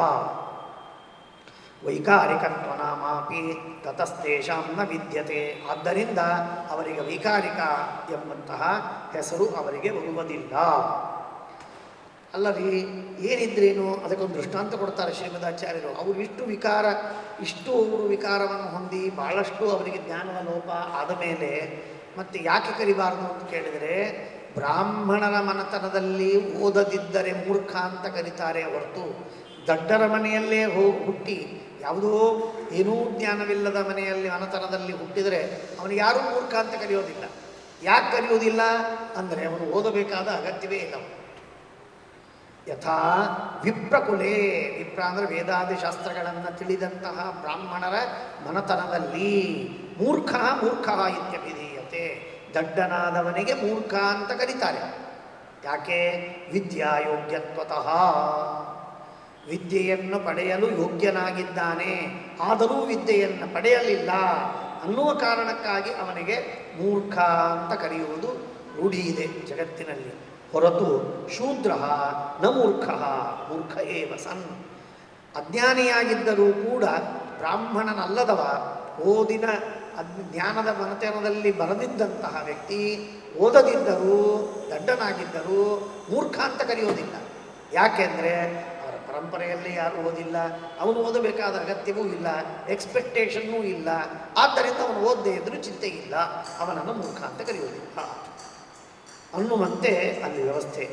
ವೈಕಾರಿಕತ್ವ ನಾಮಾಪಿ ತತಸ್ತೇಷಾಂ ನ ವಿದ್ಯತೆ. ಆದ್ದರಿಂದ ಅವರಿಗೆ ವೈಕಾರಿಕ ಎಂಬಂತಹ ಹೆಸರು ಅವರಿಗೆ ಬರುವುದಿಲ್ಲ. ಅಲ್ಲರಿ, ಏನಿದ್ರೇನು? ಅದಕ್ಕೊಂದು ದೃಷ್ಟಾಂತ ಕೊಡ್ತಾರೆ ಶ್ರೀಮದಾಚಾರ್ಯರು. ಅವರು ಇಷ್ಟು ಅವರು ವಿಕಾರವನ್ನು ಹೊಂದಿ ಭಾಳಷ್ಟು ಅವರಿಗೆ ಜ್ಞಾನದ ಲೋಪ ಆದ ಮೇಲೆ ಮತ್ತೆ ಯಾಕೆ ಕರಿಬಾರದು ಅಂತ ಕೇಳಿದರೆ, ಬ್ರಾಹ್ಮಣರ ಮನೆತನದಲ್ಲಿ ಓದದಿದ್ದರೆ ಮೂರ್ಖ ಅಂತ ಕರೀತಾರೆ ಹೊರತು ದಡ್ಡರ ಮನೆಯಲ್ಲೇ ಹುಟ್ಟಿ ಯಾವುದೋ ಏನೂ ಜ್ಞಾನವಿಲ್ಲದ ಮನೆಯಲ್ಲಿ ಮನೆತನದಲ್ಲಿ ಹುಟ್ಟಿದರೆ ಅವನಿಗೆ ಯಾರೂ ಮೂರ್ಖ ಅಂತ ಕರೆಯೋದಿಲ್ಲ. ಯಾಕೆ ಕರೆಯೋದಿಲ್ಲ ಅಂದರೆ ಅವನು ಓದಬೇಕಾದ ಅಗತ್ಯವೇ ಇಲ್ಲ. ಯಥಾ ವಿಪ್ರಕುಲೆ, ವಿಪ್ರ ಅಂದರೆ ವೇದಾದಿ ಶಾಸ್ತ್ರಗಳನ್ನು ತಿಳಿದಂತಹ ಬ್ರಾಹ್ಮಣರ ಮನೆತನದಲ್ಲಿ ಮೂರ್ಖ ಇತ್ಯಭಿಧೀಯತೆ. ದಡ್ಡನಾದವನಿಗೆ ಮೂರ್ಖ ಅಂತ ಕರೀತಾರೆ. ಯಾಕೆ? ವಿದ್ಯಾಯೋಗ್ಯತ್ವತಃ, ವಿದ್ಯೆಯನ್ನು ಪಡೆಯಲು ಯೋಗ್ಯನಾಗಿದ್ದಾನೆ, ಆದರೂ ವಿದ್ಯೆಯನ್ನು ಪಡೆಯಲಿಲ್ಲ ಅನ್ನುವ ಕಾರಣಕ್ಕಾಗಿ ಅವನಿಗೆ ಮೂರ್ಖ ಅಂತ ಕರೆಯುವುದು ರೂಢಿ ಇದೆ ಜಗತ್ತಿನಲ್ಲಿ. ಹೊರತು ಶೂದ್ರ ನ ಮೂರ್ಖ ಏವ ಸನ್. ಅಜ್ಞಾನಿಯಾಗಿದ್ದರೂ ಕೂಡ ಬ್ರಾಹ್ಮಣನಲ್ಲದವ, ಓದಿನ ಜ್ಞಾನದ ಮನೆತನದಲ್ಲಿ ಬರದಿದ್ದಂತಹ ವ್ಯಕ್ತಿ ಓದದಿದ್ದರೂ ದಡ್ಡನಾಗಿದ್ದರೂ ಮೂರ್ಖ ಅಂತ ಕರೆಯೋದಿಲ್ಲ. ಯಾಕೆಂದರೆ ಅವರ ಪರಂಪರೆಯಲ್ಲಿ ಯಾರೂ ಓದಿಲ್ಲ, ಅವನು ಓದಬೇಕಾದ ಅಗತ್ಯವೂ ಇಲ್ಲ, ಎಕ್ಸ್ಪೆಕ್ಟೇಷನ್ನೂ ಇಲ್ಲ. ಆದ್ದರಿಂದ ಅವನು ಓದದೇ ಇದ್ದರೂ ಚಿಂತೆ ಇಲ್ಲ, ಅವನನ್ನು ಮೂರ್ಖ ಅಂತ ಕರೆಯೋದಿಲ್ಲ ಅನ್ನುವಂತೆ ಅಲ್ಲಿ ವ್ಯವಸ್ಥೆ.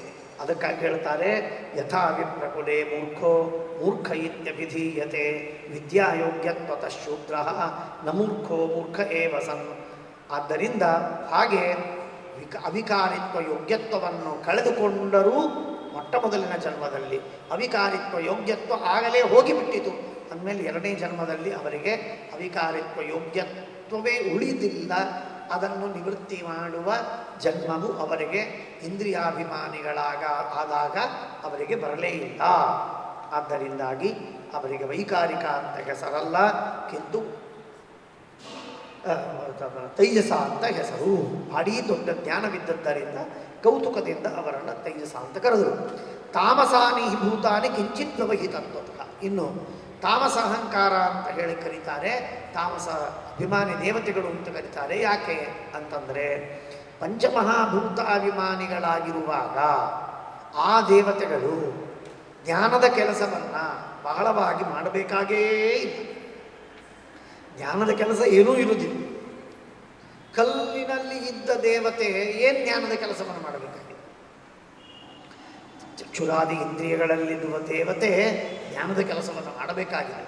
ಅದಕ್ಕಾಗಿ ಹೇಳ್ತಾರೆ, ಯಥಾ ವಿಪ್ರಕುಲೆ ಮೂರ್ಖ ಇತ್ಯಭಿಧೀಯತೆ ವಿದ್ಯಾಯೋಗ್ಯತ್ವತಃ ಶೂದ್ರ ನ ಮೂರ್ಖ ಏವ ಸನ್. ಆದ್ದರಿಂದ ಹಾಗೆ ಅವಿಕಾರಿತ್ವ ಯೋಗ್ಯತ್ವವನ್ನು ಕಳೆದುಕೊಂಡರೂ ಮೊಟ್ಟ ಮೊದಲಿನ ಜನ್ಮದಲ್ಲಿ ಅವಿಕಾರಿತ್ವ ಯೋಗ್ಯತ್ವ ಆಗಲೇ ಹೋಗಿಬಿಟ್ಟಿತು. ಅಂದಮೇಲೆ ಎರಡನೇ ಜನ್ಮದಲ್ಲಿ ಅವರಿಗೆ ಅವಿಕಾರಿತ್ವ ಯೋಗ್ಯತ್ವವೇ ಉಳಿದಿಲ್ಲ. ಅದನ್ನು ನಿವೃತ್ತಿ ಮಾಡುವ ಜನ್ಮವು ಅವರಿಗೆ ಆದಾಗ ಅವರಿಗೆ ಬರಲೇ ಇಲ್ಲ. ಆದ್ದರಿಂದಾಗಿ ಅವರಿಗೆ ವೈಕಾರಿಕ ಅಂತ ಹೆಸರಲ್ಲ, ಕಿಂತು ತೈಜಸ ಅಂತ ಹೆಸರು. ಭಾರೀ ದೊಡ್ಡ ಜ್ಞಾನವಿದ್ದದ್ದರಿಂದ ಕೌತುಕದಿಂದ ಅವರನ್ನು ತೈಜಸ ಅಂತ ಕರೆದರು. ತಾಮಸಾನಿ ಭೂತಾನಿ ಕಿಂಚಿತ್ ವ್ಯವಹಿತತ್ವ. ಇನ್ನು ತಾಮಸ ಅಹಂಕಾರ ಅಂತ ಹೇಳಿ ಕರೀತಾರೆ, ತಾಮಸ ಅಭಿಮಾನಿ ದೇವತೆಗಳು ಅಂತ ಕರೀತಾರೆ. ಯಾಕೆ ಅಂತಂದರೆ ಪಂಚಮಹಾಭೂತ ಅಭಿಮಾನಿಗಳಾಗಿರುವಾಗ ಆ ದೇವತೆಗಳು ಜ್ಞಾನದ ಕೆಲಸವನ್ನು ಬಹಳವಾಗಿ ಮಾಡಬೇಕಾಗೇ ಇಲ್ಲ. ಜ್ಞಾನದ ಕೆಲಸ ಏನೂ ಇರುವುದಿಲ್ಲ. ಕಲ್ಲಿನಲ್ಲಿ ಇದ್ದ ದೇವತೆ ಏನು ಜ್ಞಾನದ ಕೆಲಸವನ್ನು ಮಾಡಬೇಕಾಗಿದೆ? ಚಕ್ಷುರಾದಿ ಇಂದ್ರಿಯಗಳಲ್ಲಿರುವ ದೇವತೆ ಜ್ಞಾನದ ಕೆಲಸವನ್ನು ಮಾಡಬೇಕಾಗಿದೆ.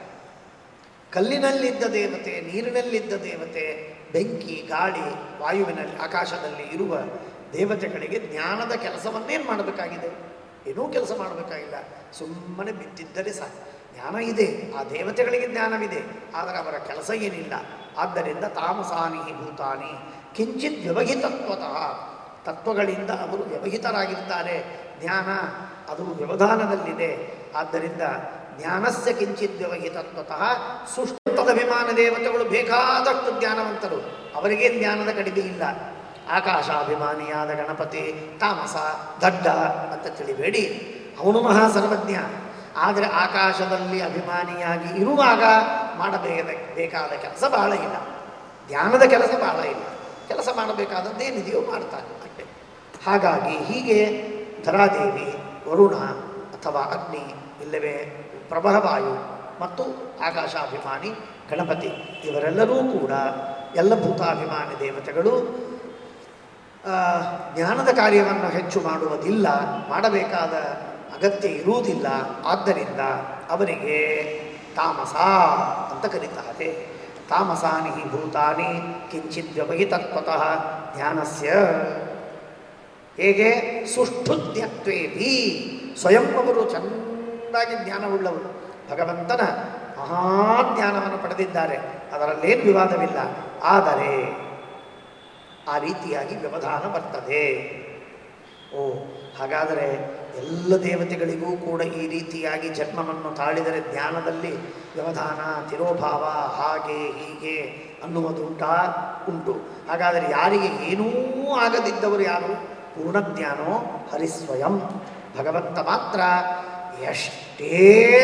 ಕಲ್ಲಿನಲ್ಲಿದ್ದ ದೇವತೆ, ನೀರಿನಲ್ಲಿದ್ದ ದೇವತೆ, ಬೆಂಕಿ, ಗಾಳಿ, ವಾಯುವಿನಲ್ಲಿ, ಆಕಾಶದಲ್ಲಿ ಇರುವ ದೇವತೆಗಳಿಗೆ ಜ್ಞಾನದ ಕೆಲಸವನ್ನೇನು ಮಾಡಬೇಕಾಗಿದೆ? ಏನೂ ಕೆಲಸ ಮಾಡಬೇಕಾಗಿಲ್ಲ, ಸುಮ್ಮನೆ ಬಿದ್ದಿದ್ದರೆ ಸಾಕು. ಜ್ಞಾನ ಇದೆ, ಆ ದೇವತೆಗಳಿಗೆ ಜ್ಞಾನವಿದೆ, ಆದರೆ ಅವರ ಕೆಲಸ ಏನಿಲ್ಲ. ಆದ್ದರಿಂದ ತಾಮಸಾನಿ ಭೂತಾನಿ ಕಿಂಚಿತ್ ವ್ಯವಹಿತತ್ವತಃ, ತತ್ವಗಳಿಂದ ಅವರು ವ್ಯವಹಿತರಾಗಿರ್ತಾರೆ. ಜ್ಞಾನ ಅದು ವ್ಯವಧಾನದಲ್ಲಿದೆ. ಆದ್ದರಿಂದ ಜ್ಞಾನಸ್ಯ ಕಿಂಚಿತ್ ವ್ಯವಹಿತತ್ವತಃ ಸುಷ್ಟದಭಿಮಾನ ದೇವತೆಗಳು ಬೇಕಾದಷ್ಟು ಜ್ಞಾನವಂತರು, ಅವರಿಗೆ ಜ್ಞಾನದ ಕಡಿಮೆ ಇಲ್ಲ. ಆಕಾಶಾಭಿಮಾನಿಯಾದ ಗಣಪತಿ ತಾಮಸ ದಡ್ಡ ಅಂತ ತಿಳಿಬೇಡಿ, ಅವನು ಮಹಾ ಸರ್ವಜ್ಞ. ಆದರೆ ಆಕಾಶದಲ್ಲಿ ಅಭಿಮಾನಿಯಾಗಿ ಇರುವಾಗ ಮಾಡಬೇಕಾದ ಕೆಲಸ ಬಹಳ ಇಲ್ಲ, ಜ್ಞಾನದ ಕೆಲಸ ಬಹಳ ಇಲ್ಲ. ಕೆಲಸ ಮಾಡಬೇಕಾದದ್ದೇನಿದೆಯೋ ಮಾಡ್ತಾನೆ ಅಷ್ಟೆ. ಹಾಗಾಗಿ ಹೀಗೆ ಧರಾದೇವಿ, ವರುಣ ಅಥವಾ ಅಗ್ನಿ, ಇಲ್ಲವೇ ಪ್ರಭವಾಯು ಮತ್ತು ಆಕಾಶಾಭಿಮಾನಿ ಗಣಪತಿ ಇವರೆಲ್ಲರೂ ಕೂಡ ಎಲ್ಲ ಭೂತಾಭಿಮಾನಿ ದೇವತೆಗಳು ಜ್ಞಾನದ ಕಾರ್ಯವನ್ನು ಹೆಚ್ಚು ಮಾಡುವುದಿಲ್ಲ, ಮಾಡಬೇಕಾದ ಅಗತ್ಯ ಇರುವುದಿಲ್ಲ. ಆದ್ದರಿಂದ ಅವರಿಗೆ ತಾಮಸ ಅಂತ ಕರೀತಾರೆ. ತಾಮಸಾನಿ ಭೂತಾನಿ ಕಿಂಚಿತ್ ವ್ಯವಹಿತತ್ವತಃ ಜ್ಞಾನಸ್ಯ. ಹೇಗೆ? ಸುಷ್ಠುಜ್ಞತ್ವೇಪಿ, ಸ್ವಯಂ ಅವರು ಚೆನ್ನಾಗಿ ಜ್ಞಾನವುಳ್ಳವರು, ಭಗವಂತನ ಮಹಾಜ್ಞಾನವನ್ನು ಪಡೆದಿದ್ದಾರೆ, ಅದರಲ್ಲೇನು ವಿವಾದವಿಲ್ಲ. ಆದರೆ ಆ ರೀತಿಯಾಗಿ ವ್ಯವಧಾನ ಬರ್ತದೆ. ಓ, ಹಾಗಾದರೆ ಎಲ್ಲ ದೇವತೆಗಳಿಗೂ ಕೂಡ ಈ ರೀತಿಯಾಗಿ ಜನ್ಮವನ್ನು ತಾಳಿದರೆ ಜ್ಞಾನದಲ್ಲಿ ವ್ಯವಧಾನ, ತಿರೋಭಾವ, ಹಾಗೆ ಹೀಗೆ ಅನ್ನುವುದುಂಟಾ? ಉಂಟು. ಹಾಗಾದರೆ ಯಾರಿಗೆ ಏನೂ ಆಗದಿದ್ದವರು ಯಾರು? ಪೂರ್ಣಜ್ಞಾನೋ ಹರಿಸ್ವಯಂ. ಭಗವಂತ ಮಾತ್ರ ಎಷ್ಟೇ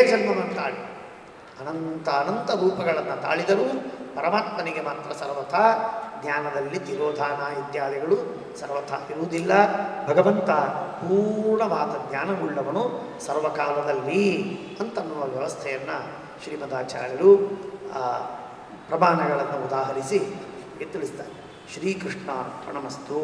ಜನ್ಮವನ್ನು ತಾಳಿ ಅನಂತ ಅನಂತ ರೂಪಗಳನ್ನು ತಾಳಿದರೂ ಪರಮಾತ್ಮನಿಗೆ ಮಾತ್ರ ಸರ್ವಥಾ ಜ್ಞಾನದಲ್ಲಿ ತಿರೋಧಾನ ಇತ್ಯಾದಿಗಳು ಸರ್ವಥಾ ಇರುವುದಿಲ್ಲ. ಭಗವಂತ ಪೂರ್ಣವಾದ ಜ್ಞಾನವುಳ್ಳವನು ಸರ್ವಕಾಲದಲ್ಲಿ ಅಂತನ್ನುವ ವ್ಯವಸ್ಥೆಯನ್ನು ಶ್ರೀಮದಾಚಾರ್ಯರು ಪ್ರಮಾಣಗಳನ್ನು ಉದಾಹರಿಸಿ ತಿಳಿಸ್ತಾರೆ. ಶ್ರೀಕೃಷ್ಣಾರ್ಪಣಮಸ್ತು.